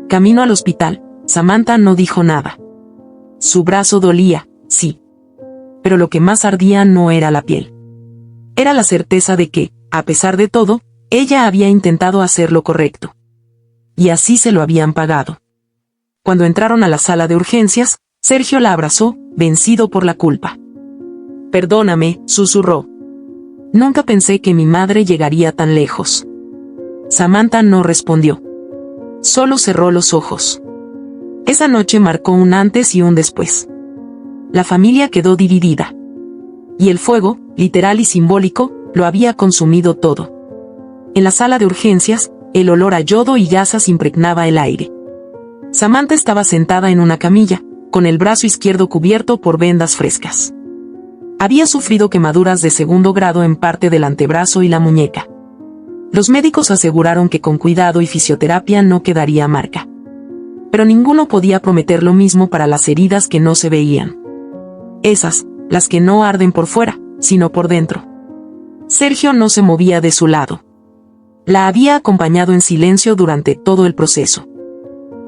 Camino al hospital, Samantha no dijo nada. Su brazo dolía, sí. Pero lo que más ardía no era la piel. Era la certeza de que, a pesar de todo, ella había intentado hacer lo correcto. Y así se lo habían pagado. Cuando entraron a la sala de urgencias, Sergio la abrazó, vencido por la culpa. «Perdóname», susurró. «Nunca pensé que mi madre llegaría tan lejos». Samantha no respondió. Solo cerró los ojos. Esa noche marcó un antes y un después. La familia quedó dividida. Y el fuego, literal y simbólico, lo había consumido todo. En la sala de urgencias, el olor a yodo y gasas impregnaba el aire. Samantha estaba sentada en una camilla, con el brazo izquierdo cubierto por vendas frescas. Había sufrido quemaduras de segundo grado en parte del antebrazo y la muñeca. Los médicos aseguraron que con cuidado y fisioterapia no quedaría marca. Pero ninguno podía prometer lo mismo para las heridas que no se veían. Esas, las que no arden por fuera, sino por dentro. Sergio no se movía de su lado. La había acompañado en silencio durante todo el proceso.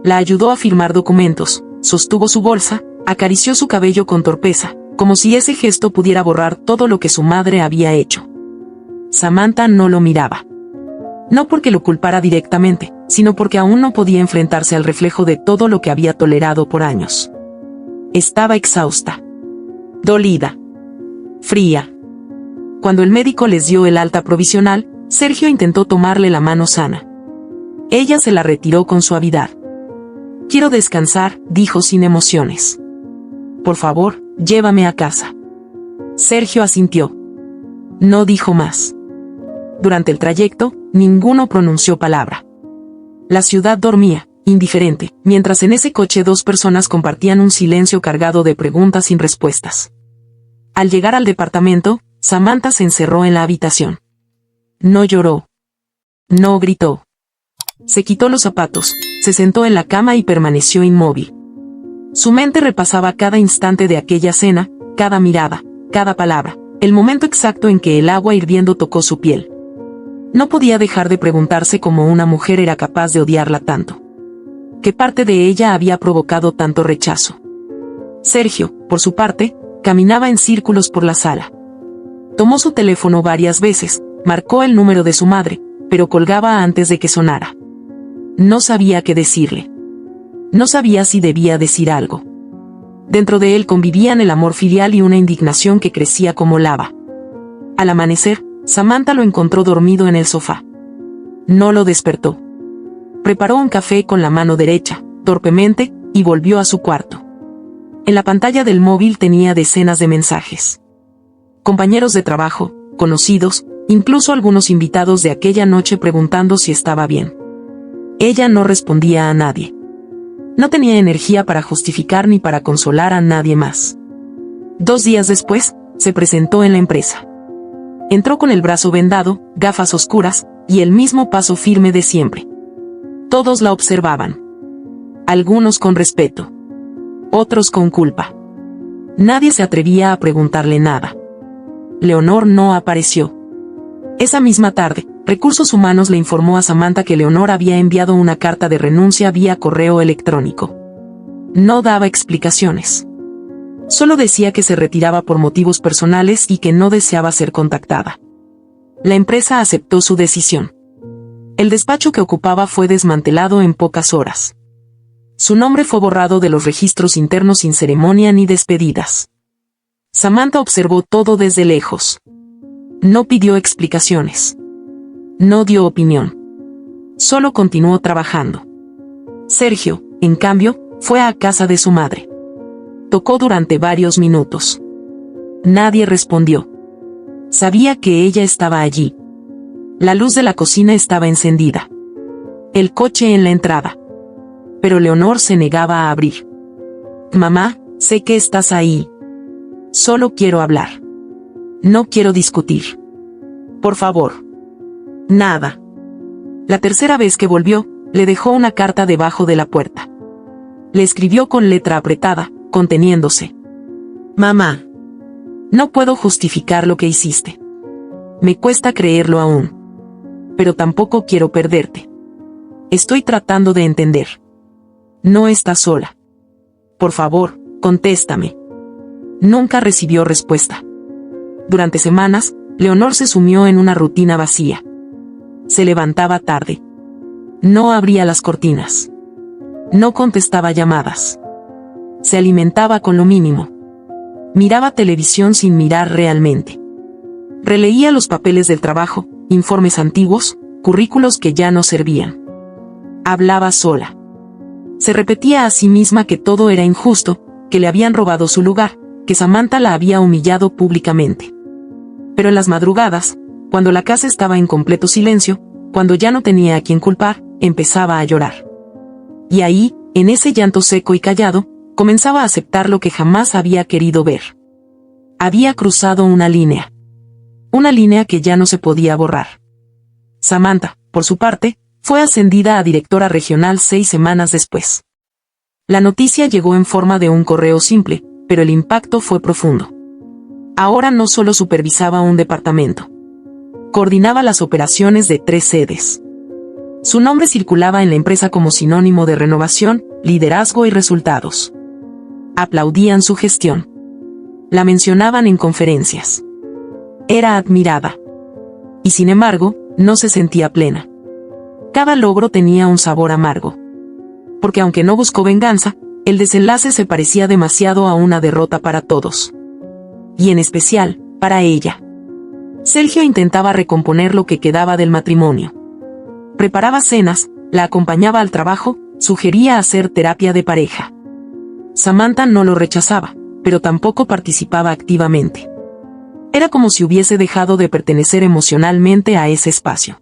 La ayudó a firmar documentos, sostuvo su bolsa, acarició su cabello con torpeza, como si ese gesto pudiera borrar todo lo que su madre había hecho. Samantha no lo miraba. No porque lo culpara directamente, sino porque aún no podía enfrentarse al reflejo de todo lo que había tolerado por años. Estaba exhausta. Dolida. Fría. Cuando el médico les dio el alta provisional, Sergio intentó tomarle la mano sana. Ella se la retiró con suavidad. «Quiero descansar», dijo sin emociones. «Por favor, llévame a casa». Sergio asintió. No dijo más. Durante el trayecto, ninguno pronunció palabra. La ciudad dormía, indiferente, mientras en ese coche dos personas compartían un silencio cargado de preguntas sin respuestas. Al llegar al departamento, Samantha se encerró en la habitación. No lloró. No gritó. Se quitó los zapatos, se sentó en la cama y permaneció inmóvil. Su mente repasaba cada instante de aquella cena, cada mirada, cada palabra, el momento exacto en que el agua hirviendo tocó su piel. No podía dejar de preguntarse cómo una mujer era capaz de odiarla tanto. ¿Qué parte de ella había provocado tanto rechazo? Sergio, por su parte, caminaba en círculos por la sala. Tomó su teléfono varias veces, marcó el número de su madre, pero colgaba antes de que sonara. No sabía qué decirle. No sabía si debía decir algo. Dentro de él convivían el amor filial y una indignación que crecía como lava. Al amanecer, Samantha lo encontró dormido en el sofá. No lo despertó. Preparó un café con la mano derecha, torpemente, y volvió a su cuarto. En la pantalla del móvil tenía decenas de mensajes. Compañeros de trabajo, conocidos, incluso algunos invitados de aquella noche preguntando si estaba bien. Ella no respondía a nadie. No tenía energía para justificar ni para consolar a nadie más. 2 días después, se presentó en la empresa. Entró con el brazo vendado, gafas oscuras, y el mismo paso firme de siempre. Todos la observaban. Algunos con respeto. Otros con culpa. Nadie se atrevía a preguntarle nada. Leonor no apareció. Esa misma tarde, Recursos Humanos le informó a Samantha que Leonor había enviado una carta de renuncia vía correo electrónico. No daba explicaciones. Solo decía que se retiraba por motivos personales y que no deseaba ser contactada. La empresa aceptó su decisión. El despacho que ocupaba fue desmantelado en pocas horas. Su nombre fue borrado de los registros internos sin ceremonia ni despedidas. Samantha observó todo desde lejos. No pidió explicaciones. No dio opinión. Solo continuó trabajando. Sergio, en cambio, fue a casa de su madre. Tocó durante varios minutos. Nadie respondió. Sabía que ella estaba allí. La luz de la cocina estaba encendida. El coche en la entrada. Pero Leonor se negaba a abrir. Mamá, sé que estás ahí. Solo quiero hablar. No quiero discutir. Por favor. Nada. La tercera vez que volvió, le dejó una carta debajo de la puerta. Le escribió con letra apretada, conteniéndose. Mamá. No puedo justificar lo que hiciste. Me cuesta creerlo aún. Pero tampoco quiero perderte. Estoy tratando de entender. No estás sola. Por favor, contéstame. Nunca recibió respuesta. Durante semanas, Leonor se sumió en una rutina vacía. Se levantaba tarde. No abría las cortinas. No contestaba llamadas. Se alimentaba con lo mínimo. Miraba televisión sin mirar realmente. Releía los papeles del trabajo, informes antiguos, currículos que ya no servían. Hablaba sola. Se repetía a sí misma que todo era injusto, que le habían robado su lugar, que Samantha la había humillado públicamente. Pero en las madrugadas, cuando la casa estaba en completo silencio, cuando ya no tenía a quien culpar, empezaba a llorar. Y ahí, en ese llanto seco y callado, comenzaba a aceptar lo que jamás había querido ver. Había cruzado una línea. Una línea que ya no se podía borrar. Samantha, por su parte, fue ascendida a directora regional 6 semanas después. La noticia llegó en forma de un correo simple, pero el impacto fue profundo. Ahora no solo supervisaba un departamento. Coordinaba las operaciones de 3 sedes. Su nombre circulaba en la empresa como sinónimo de renovación, liderazgo y resultados. Aplaudían su gestión. La mencionaban en conferencias. Era admirada. Y sin embargo, no se sentía plena. Cada logro tenía un sabor amargo. Porque aunque no buscó venganza, el desenlace se parecía demasiado a una derrota para todos. Y en especial, para ella. Sergio intentaba recomponer lo que quedaba del matrimonio. Preparaba cenas, la acompañaba al trabajo, sugería hacer terapia de pareja. Samantha no lo rechazaba, pero tampoco participaba activamente. Era como si hubiese dejado de pertenecer emocionalmente a ese espacio.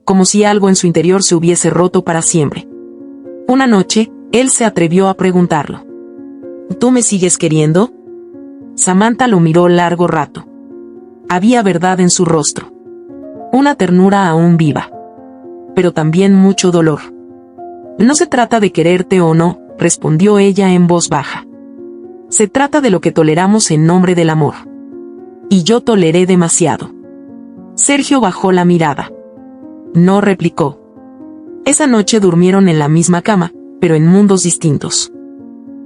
Como si algo en su interior se hubiese roto para siempre. Una noche, él se atrevió a preguntarlo. ¿Tú me sigues queriendo? Samantha lo miró largo rato. Había verdad en su rostro. Una ternura aún viva. Pero también mucho dolor. No se trata de quererte o no, respondió ella en voz baja. Se trata de lo que toleramos en nombre del amor. Y yo toleré demasiado. Sergio bajó la mirada. No replicó. Esa noche durmieron en la misma cama, pero en mundos distintos.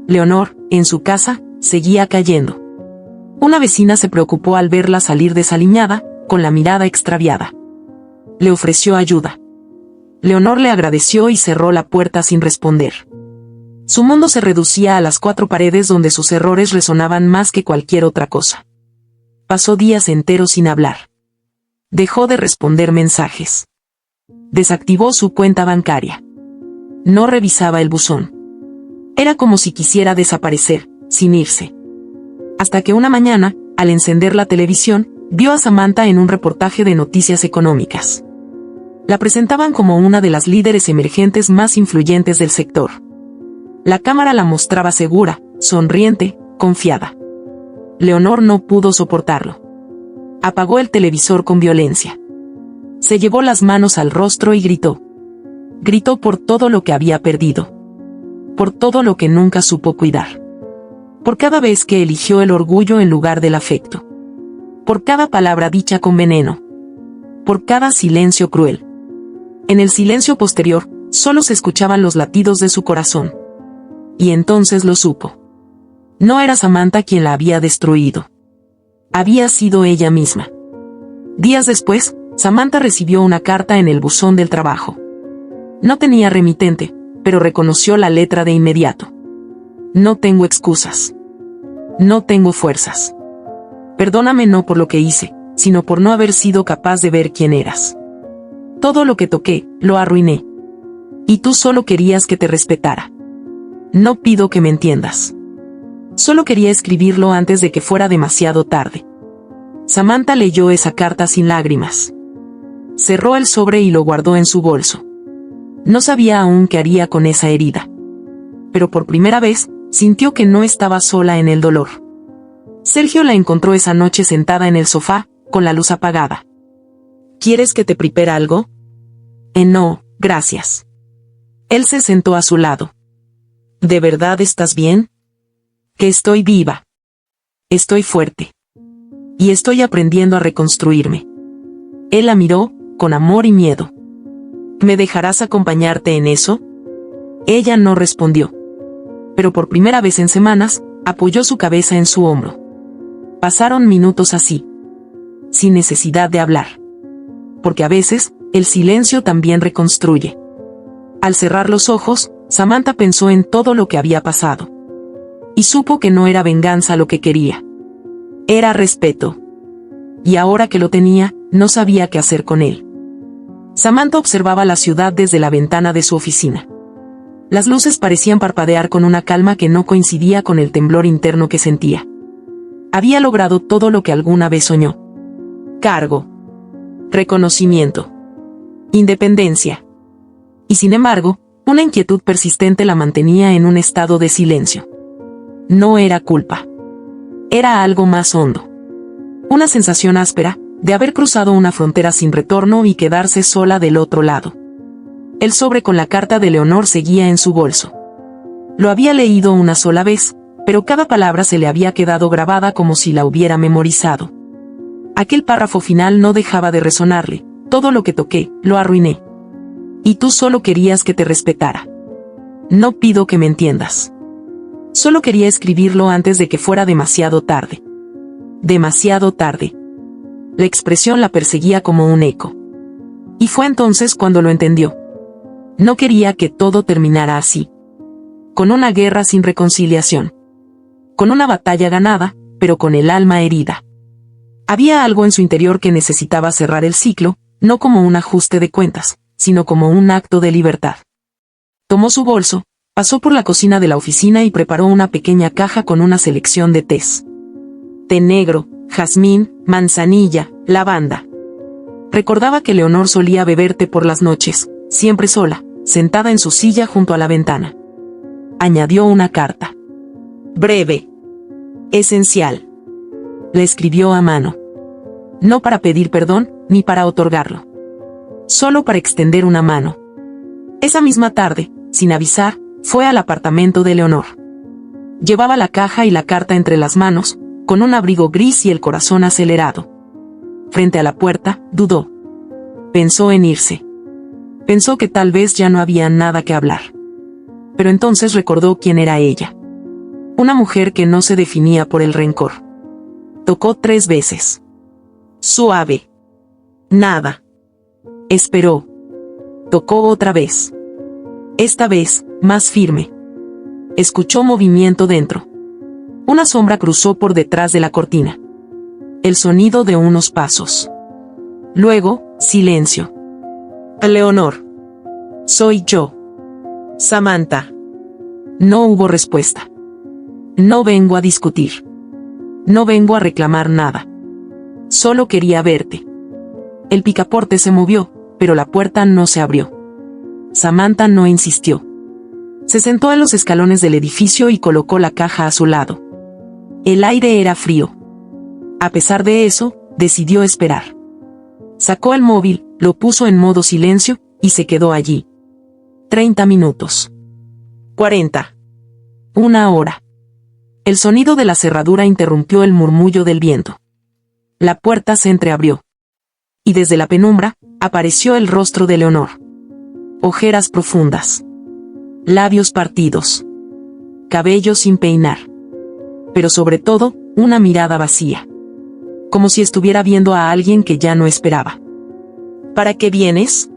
Leonor, en su casa, seguía cayendo. Una vecina se preocupó al verla salir desaliñada, con la mirada extraviada. Le ofreció ayuda. Leonor le agradeció y cerró la puerta sin responder. Su mundo se reducía a las 4 paredes donde sus errores resonaban más que cualquier otra cosa. Pasó días enteros sin hablar. Dejó de responder mensajes. Desactivó su cuenta bancaria. No revisaba el buzón. Era como si quisiera desaparecer, sin irse. Hasta que una mañana, al encender la televisión, vio a Samantha en un reportaje de noticias económicas. La presentaban como una de las líderes emergentes más influyentes del sector. La cámara la mostraba segura, sonriente, confiada. Leonor no pudo soportarlo. Apagó el televisor con violencia. Se llevó las manos al rostro y gritó. Gritó por todo lo que había perdido. Por todo lo que nunca supo cuidar. Por cada vez que eligió el orgullo en lugar del afecto. Por cada palabra dicha con veneno. por cada silencio cruel. En el silencio posterior, solo se escuchaban los latidos de su corazón. Y entonces lo supo. No era Samantha quien la había destruido. Había sido ella misma. Días después, Samantha recibió una carta en el buzón del trabajo. No tenía remitente, pero reconoció la letra de inmediato. No tengo excusas. No tengo fuerzas. Perdóname no por lo que hice, sino por no haber sido capaz de ver quién eras. Todo lo que toqué, lo arruiné. Y tú solo querías que te respetara. No pido que me entiendas. Solo quería escribirlo antes de que fuera demasiado tarde. Samantha leyó esa carta sin lágrimas. Cerró el sobre y lo guardó en su bolso. No sabía aún qué haría con esa herida. Pero por primera vez, sintió que no estaba sola en el dolor. Sergio la encontró esa noche sentada en el sofá, con la luz apagada. ¿Quieres que te prepare algo? No, gracias. Él se sentó a su lado. ¿De verdad estás bien? Que estoy viva. Estoy fuerte. Y estoy aprendiendo a reconstruirme. Él la miró, con amor y miedo. ¿Me dejarás acompañarte en eso? Ella no respondió. Pero por primera vez en semanas, apoyó su cabeza en su hombro. Pasaron minutos así. Sin necesidad de hablar. Porque a veces, el silencio también reconstruye. Al cerrar los ojos, Samantha pensó en todo lo que había pasado. Y supo que no era venganza lo que quería. Era respeto. Y ahora que lo tenía, no sabía qué hacer con él. Samantha observaba la ciudad desde la ventana de su oficina. Las luces parecían parpadear con una calma que no coincidía con el temblor interno que sentía. Había logrado todo lo que alguna vez soñó. Cargo. Reconocimiento. Independencia. Y sin embargo, una inquietud persistente la mantenía en un estado de silencio. No era culpa. Era algo más hondo. Una sensación áspera, de haber cruzado una frontera sin retorno y quedarse sola del otro lado. El sobre con la carta de Leonor seguía en su bolso. Lo había leído una sola vez, pero cada palabra se le había quedado grabada como si la hubiera memorizado. Aquel párrafo final no dejaba de resonarle. Todo lo que toqué, lo arruiné. Y tú solo querías que te respetara. No pido que me entiendas. Solo quería escribirlo antes de que fuera demasiado tarde. Demasiado tarde. La expresión la perseguía como un eco. Y fue entonces cuando lo entendió. No quería que todo terminara así. Con una guerra sin reconciliación. Con una batalla ganada, pero con el alma herida. Había algo en su interior que necesitaba cerrar el ciclo, no como un ajuste de cuentas, sino como un acto de libertad. Tomó su bolso, pasó por la cocina de la oficina y preparó una pequeña caja con una selección de tés. Té negro, jazmín, manzanilla, lavanda. Recordaba que Leonor solía beber té por las noches, siempre sola, sentada en su silla junto a la ventana. Añadió una carta. Breve. Esencial. Le escribió a mano. No para pedir perdón, ni para otorgarlo. Solo para extender una mano. Esa misma tarde, sin avisar, fue al apartamento de Leonor. Llevaba la caja y la carta entre las manos, con un abrigo gris y el corazón acelerado. Frente a la puerta, dudó. Pensó en irse. Pensó que tal vez ya no había nada que hablar. Pero entonces recordó quién era ella. Una mujer que no se definía por el rencor. Tocó 3 veces. Suave. Nada. Esperó. Tocó otra vez. Esta vez, más firme. Escuchó movimiento dentro. Una sombra cruzó por detrás de la cortina. El sonido de unos pasos. Luego, silencio. Leonor. Soy yo. Samantha. No hubo respuesta. No vengo a discutir. No vengo a reclamar nada. Solo quería verte. El picaporte se movió, pero la puerta no se abrió. Samantha no insistió. Se sentó en los escalones del edificio y colocó la caja a su lado. El aire era frío. A pesar de eso, decidió esperar. Sacó el móvil, lo puso en modo silencio, y se quedó allí. 30 minutos. 40. 1 hora. El sonido de la cerradura interrumpió el murmullo del viento. La puerta se entreabrió. Y desde la penumbra, apareció el rostro de Leonor. Ojeras profundas. Labios partidos. Cabello sin peinar. Pero sobre todo, una mirada vacía. Como si estuviera viendo a alguien que ya no esperaba. ¿Para qué vienes?,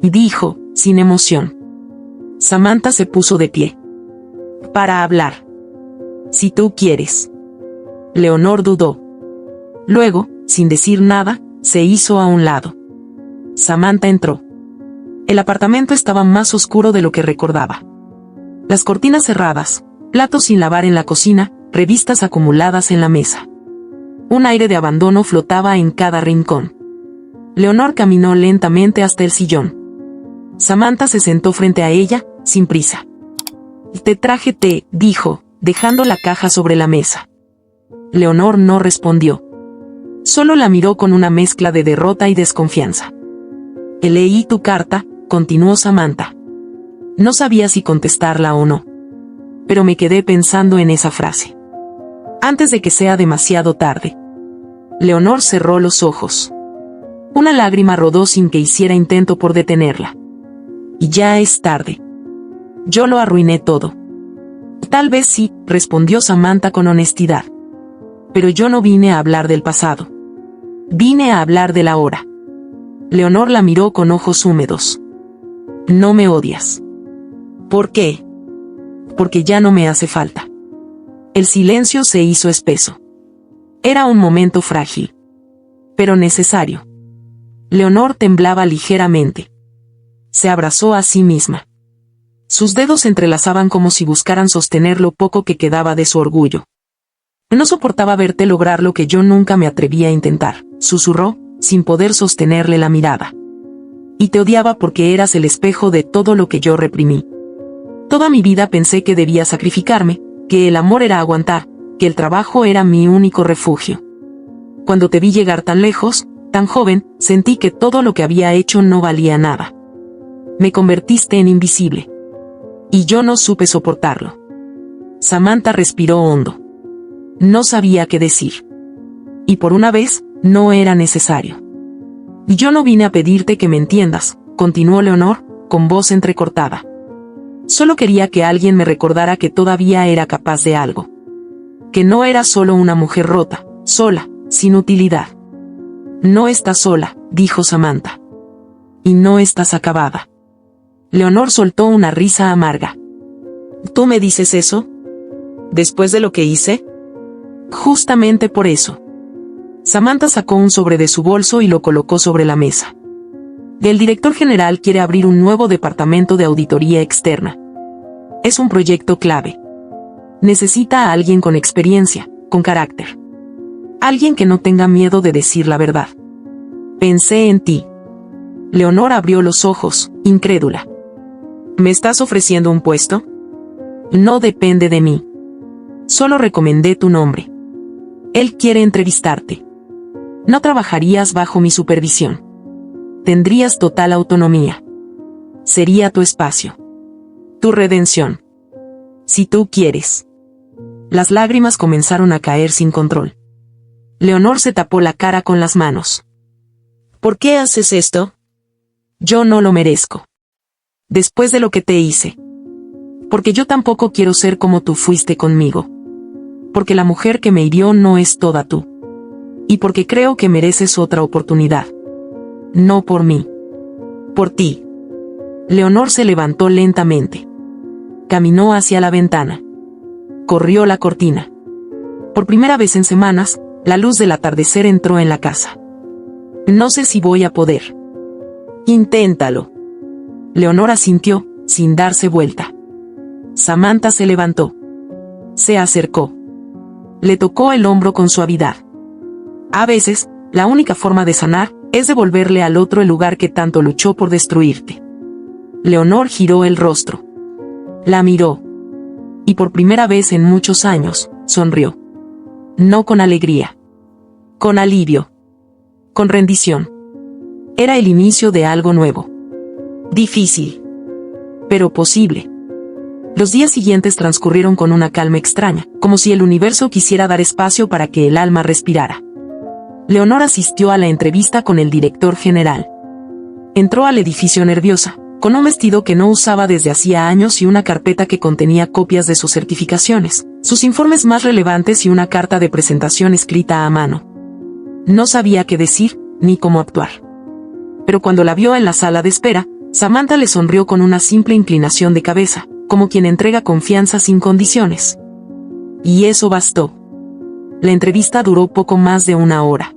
dijo, sin emoción. Samantha se puso de pie. Para hablar. Si tú quieres. Leonor dudó. Luego, sin decir nada, se hizo a un lado. Samantha entró. El apartamento estaba más oscuro de lo que recordaba. Las cortinas cerradas, platos sin lavar en la cocina, revistas acumuladas en la mesa. Un aire de abandono flotaba en cada rincón. Leonor caminó lentamente hasta el sillón. Samantha se sentó frente a ella, sin prisa. Te traje té, dijo, dejando la caja sobre la mesa. Leonor no respondió. Solo la miró con una mezcla de derrota y desconfianza. Leí tu carta, continuó Samantha. No sabía si contestarla o no. Pero me quedé pensando en esa frase. Antes de que sea demasiado tarde. Leonor cerró los ojos. Una lágrima rodó sin que hiciera intento por detenerla. Y ya es tarde. Yo lo arruiné todo. Tal vez sí, respondió Samantha con honestidad. Pero yo no vine a hablar del pasado. Vine a hablar del ahora. Leonor la miró con ojos húmedos. No me odias. ¿Por qué? Porque ya no me hace falta. El silencio se hizo espeso. Era un momento frágil. Pero necesario. Leonor temblaba ligeramente. Se abrazó a sí misma. Sus dedos se entrelazaban como si buscaran sostener lo poco que quedaba de su orgullo. No soportaba verte lograr lo que yo nunca me atreví a intentar, susurró, sin poder sostenerle la mirada. Y te odiaba porque eras el espejo de todo lo que yo reprimí. Toda mi vida pensé que debía sacrificarme, que el amor era aguantar, que el trabajo era mi único refugio. Cuando te vi llegar tan lejos, tan joven, sentí que todo lo que había hecho no valía nada. Me convertiste en invisible. Y yo no supe soportarlo. Samantha respiró hondo. No sabía qué decir. Y por una vez, no era necesario. Y yo no vine a pedirte que me entiendas, continuó Leonor, con voz entrecortada. Solo quería que alguien me recordara que todavía era capaz de algo. Que no era solo una mujer rota, sola, sin utilidad. No estás sola, dijo Samantha. Y no estás acabada. Leonor soltó una risa amarga. ¿Tú me dices eso? ¿Después de lo que hice? Justamente por eso. Samantha sacó un sobre de su bolso y lo colocó sobre la mesa. El director general quiere abrir un nuevo departamento de auditoría externa. Es un proyecto clave. Necesita a alguien con experiencia, con carácter. Alguien que no tenga miedo de decir la verdad. Pensé en ti. Leonor abrió los ojos, incrédula. ¿Me estás ofreciendo un puesto? No depende de mí. Solo recomendé tu nombre. Él quiere entrevistarte. No trabajarías bajo mi supervisión. Tendrías total autonomía. Sería tu espacio. Tu redención. Si tú quieres. Las lágrimas comenzaron a caer sin control. Leonor se tapó la cara con las manos. ¿Por qué haces esto? Yo no lo merezco. Después de lo que te hice. Porque yo tampoco quiero ser como tú fuiste conmigo. Porque la mujer que me hirió no es toda tú. Y porque creo que mereces otra oportunidad. No por mí. Por ti. Leonor se levantó lentamente. Caminó hacia la ventana. Corrió la cortina. Por primera vez en semanas, la luz del atardecer entró en la casa. No sé si voy a poder. Inténtalo. Leonor asintió, sin darse vuelta. Samantha se levantó. Se acercó. Le tocó el hombro con suavidad. A veces, la única forma de sanar es devolverle al otro el lugar que tanto luchó por destruirte. Leonor giró el rostro. La miró. Y por primera vez en muchos años, sonrió. No con alegría. Con alivio. Con rendición. Era el inicio de algo nuevo. Difícil. Pero posible. Los días siguientes transcurrieron con una calma extraña, como si el universo quisiera dar espacio para que el alma respirara. Leonor asistió a la entrevista con el director general. Entró al edificio nerviosa, con un vestido que no usaba desde hacía años y una carpeta que contenía copias de sus certificaciones, sus informes más relevantes y una carta de presentación escrita a mano. No sabía qué decir, ni cómo actuar. Pero cuando la vio en la sala de espera, Samantha le sonrió con una simple inclinación de cabeza, como quien entrega confianza sin condiciones. Y eso bastó. La entrevista duró poco más de 1 hora.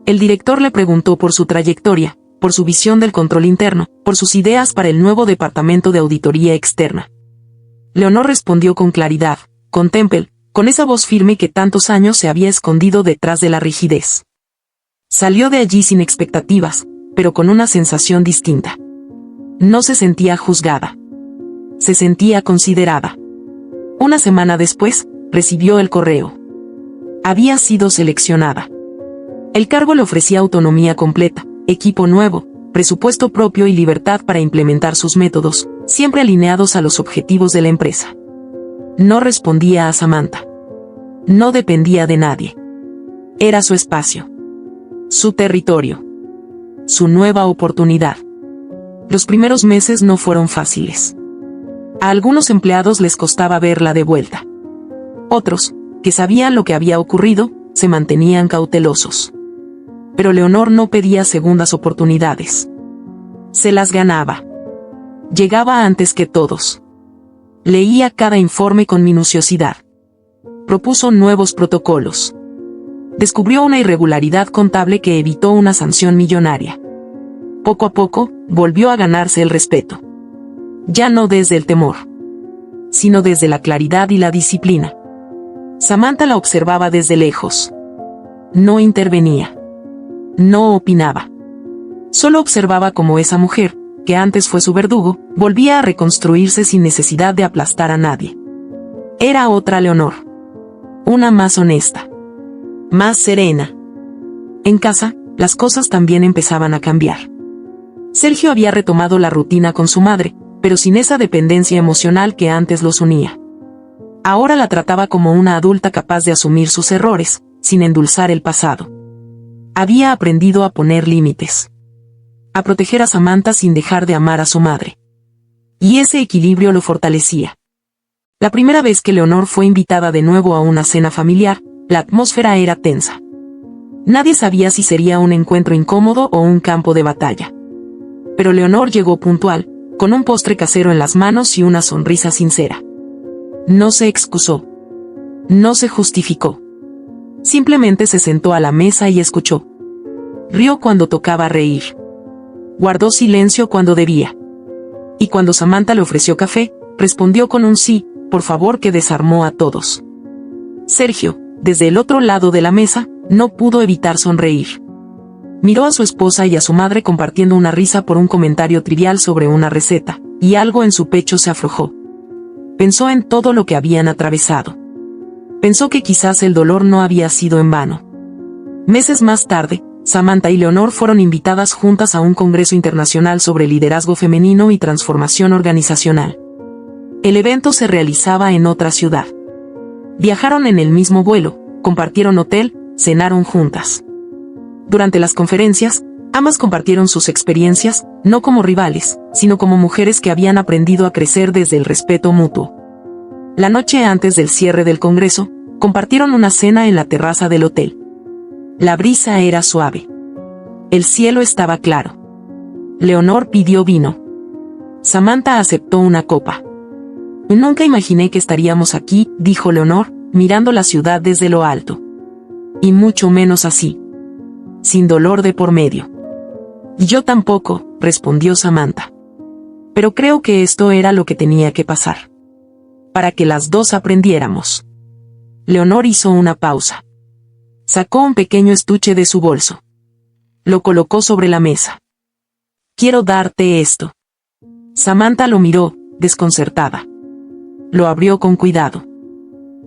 El director le preguntó por su trayectoria, por su visión del control interno, por sus ideas para el nuevo departamento de auditoría externa. Leonor respondió con claridad, con temple, con esa voz firme que tantos años se había escondido detrás de la rigidez. Salió de allí sin expectativas, pero con una sensación distinta. No se sentía juzgada. Se sentía considerada. 1 semana después, recibió el correo. Había sido seleccionada. El cargo le ofrecía autonomía completa, equipo nuevo, presupuesto propio y libertad para implementar sus métodos, siempre alineados a los objetivos de la empresa. No respondía a Samantha. No dependía de nadie. Era su espacio. Su territorio. Su nueva oportunidad. Los primeros meses no fueron fáciles. A algunos empleados les costaba verla de vuelta. Otros, que sabían lo que había ocurrido, se mantenían cautelosos. Pero Leonor no pedía segundas oportunidades. Se las ganaba. Llegaba antes que todos. Leía cada informe con minuciosidad. Propuso nuevos protocolos. Descubrió una irregularidad contable que evitó una sanción millonaria. Poco a poco, volvió a ganarse el respeto. Ya no desde el temor, sino desde la claridad y la disciplina. Samantha la observaba desde lejos. No intervenía. No opinaba. Solo observaba cómo esa mujer, que antes fue su verdugo, volvía a reconstruirse sin necesidad de aplastar a nadie. Era otra Leonor. Una más honesta. Más serena. En casa, las cosas también empezaban a cambiar. Sergio había retomado la rutina con su madre, pero sin esa dependencia emocional que antes los unía. Ahora la trataba como una adulta capaz de asumir sus errores, sin endulzar el pasado. Había aprendido a poner límites. A proteger a Samantha sin dejar de amar a su madre. Y ese equilibrio lo fortalecía. La primera vez que Leonor fue invitada de nuevo a una cena familiar, la atmósfera era tensa. Nadie sabía si sería un encuentro incómodo o un campo de batalla. Pero Leonor llegó puntual, con un postre casero en las manos y una sonrisa sincera. No se excusó. No se justificó. Simplemente se sentó a la mesa y escuchó. Rió cuando tocaba reír. Guardó silencio cuando debía. Y cuando Samantha le ofreció café, respondió con un sí, por favor, que desarmó a todos. Sergio, desde el otro lado de la mesa, no pudo evitar sonreír. Miró a su esposa y a su madre compartiendo una risa por un comentario trivial sobre una receta, y algo en su pecho se aflojó. Pensó en todo lo que habían atravesado. Pensó que quizás el dolor no había sido en vano. Meses más tarde, Samantha y Leonor fueron invitadas juntas a un congreso internacional sobre liderazgo femenino y transformación organizacional. El evento se realizaba en otra ciudad. Viajaron en el mismo vuelo, compartieron hotel, cenaron juntas. Durante las conferencias, ambas compartieron sus experiencias, no como rivales, sino como mujeres que habían aprendido a crecer desde el respeto mutuo. La noche antes del cierre del congreso, compartieron una cena en la terraza del hotel. La brisa era suave. El cielo estaba claro. Leonor pidió vino. Samantha aceptó una copa. Nunca imaginé que estaríamos aquí, dijo Leonor, mirando la ciudad desde lo alto. Y mucho menos así. Sin dolor de por medio. Y yo tampoco, respondió Samantha. Pero creo que esto era lo que tenía que pasar. Para que las dos aprendiéramos. Leonor hizo una pausa. Sacó un pequeño estuche de su bolso. Lo colocó sobre la mesa. Quiero darte esto. Samantha lo miró, desconcertada. Lo abrió con cuidado.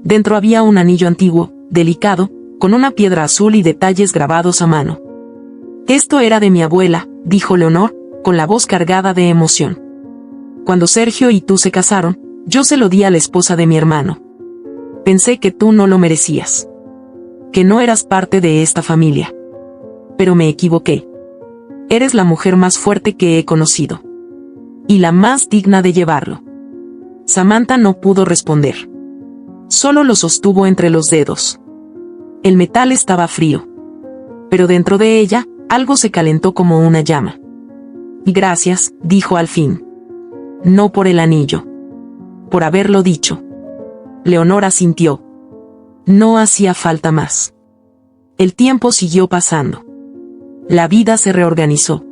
Dentro había un anillo antiguo, delicado, con una piedra azul y detalles grabados a mano. Esto era de mi abuela, dijo Leonor, con la voz cargada de emoción. Cuando Sergio y tú se casaron, yo se lo di a la esposa de mi hermano. Pensé que tú no lo merecías. Que no eras parte de esta familia. Pero me equivoqué. Eres la mujer más fuerte que he conocido. Y la más digna de llevarlo. Samantha no pudo responder. Solo lo sostuvo entre los dedos. El metal estaba frío. Pero dentro de ella, algo se calentó como una llama. Gracias, dijo al fin. No por el anillo. Por haberlo dicho. Leonor asintió. No hacía falta más. El tiempo siguió pasando. La vida se reorganizó.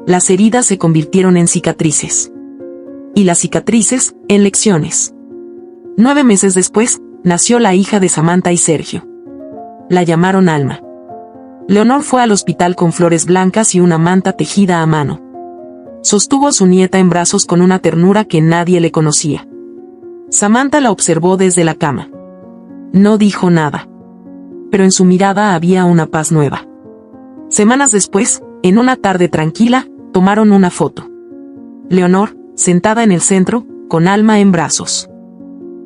Las heridas se convirtieron en cicatrices. Y las cicatrices, en lecciones. 9 meses después, nació la hija de Samantha y Sergio. La llamaron Alma. Leonor fue al hospital con flores blancas y una manta tejida a mano. Sostuvo a su nieta en brazos con una ternura que nadie le conocía. Samantha la observó desde la cama. No dijo nada. Pero en su mirada había una paz nueva. Semanas después, en una tarde tranquila, tomaron una foto. Leonor, sentada en el centro, con Alma en brazos.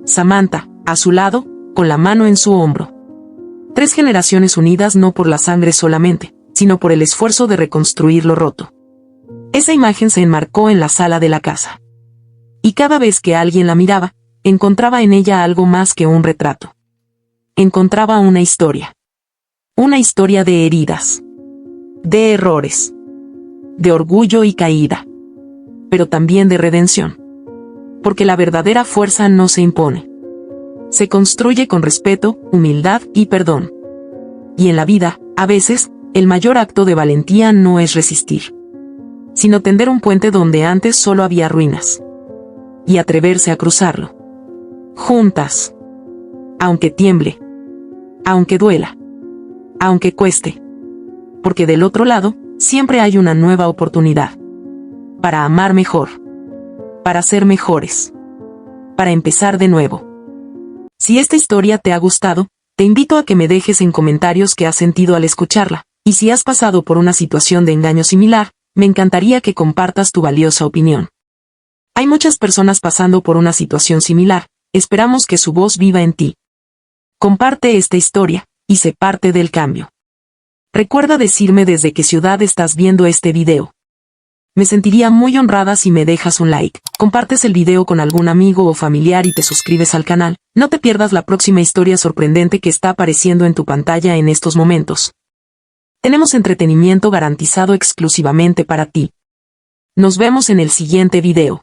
Samantha, a su lado, con la mano en su hombro. 3 generaciones unidas no por la sangre solamente, sino por el esfuerzo de reconstruir lo roto. Esa imagen se enmarcó en la sala de la casa. Y cada vez que alguien la miraba, encontraba en ella algo más que un retrato. Encontraba una historia. Una historia de heridas. De errores. De orgullo y caída. Pero también de redención. Porque la verdadera fuerza no se impone. Se construye con respeto, humildad y perdón. Y en la vida, a veces, el mayor acto de valentía no es resistir, sino tender un puente donde antes solo había ruinas. Y atreverse a cruzarlo. Juntas. Aunque tiemble. Aunque duela. Aunque cueste. Porque del otro lado, siempre hay una nueva oportunidad. Para amar mejor. Para ser mejores. Para empezar de nuevo. Si esta historia te ha gustado, te invito a que me dejes en comentarios qué has sentido al escucharla, y si has pasado por una situación de engaño similar, me encantaría que compartas tu valiosa opinión. Hay muchas personas pasando por una situación similar, esperamos que su voz viva en ti. Comparte esta historia, y sé parte del cambio. Recuerda decirme desde qué ciudad estás viendo este video. Me sentiría muy honrada si me dejas un like, compartes el video con algún amigo o familiar y te suscribes al canal. No te pierdas la próxima historia sorprendente que está apareciendo en tu pantalla en estos momentos. Tenemos entretenimiento garantizado exclusivamente para ti. Nos vemos en el siguiente video.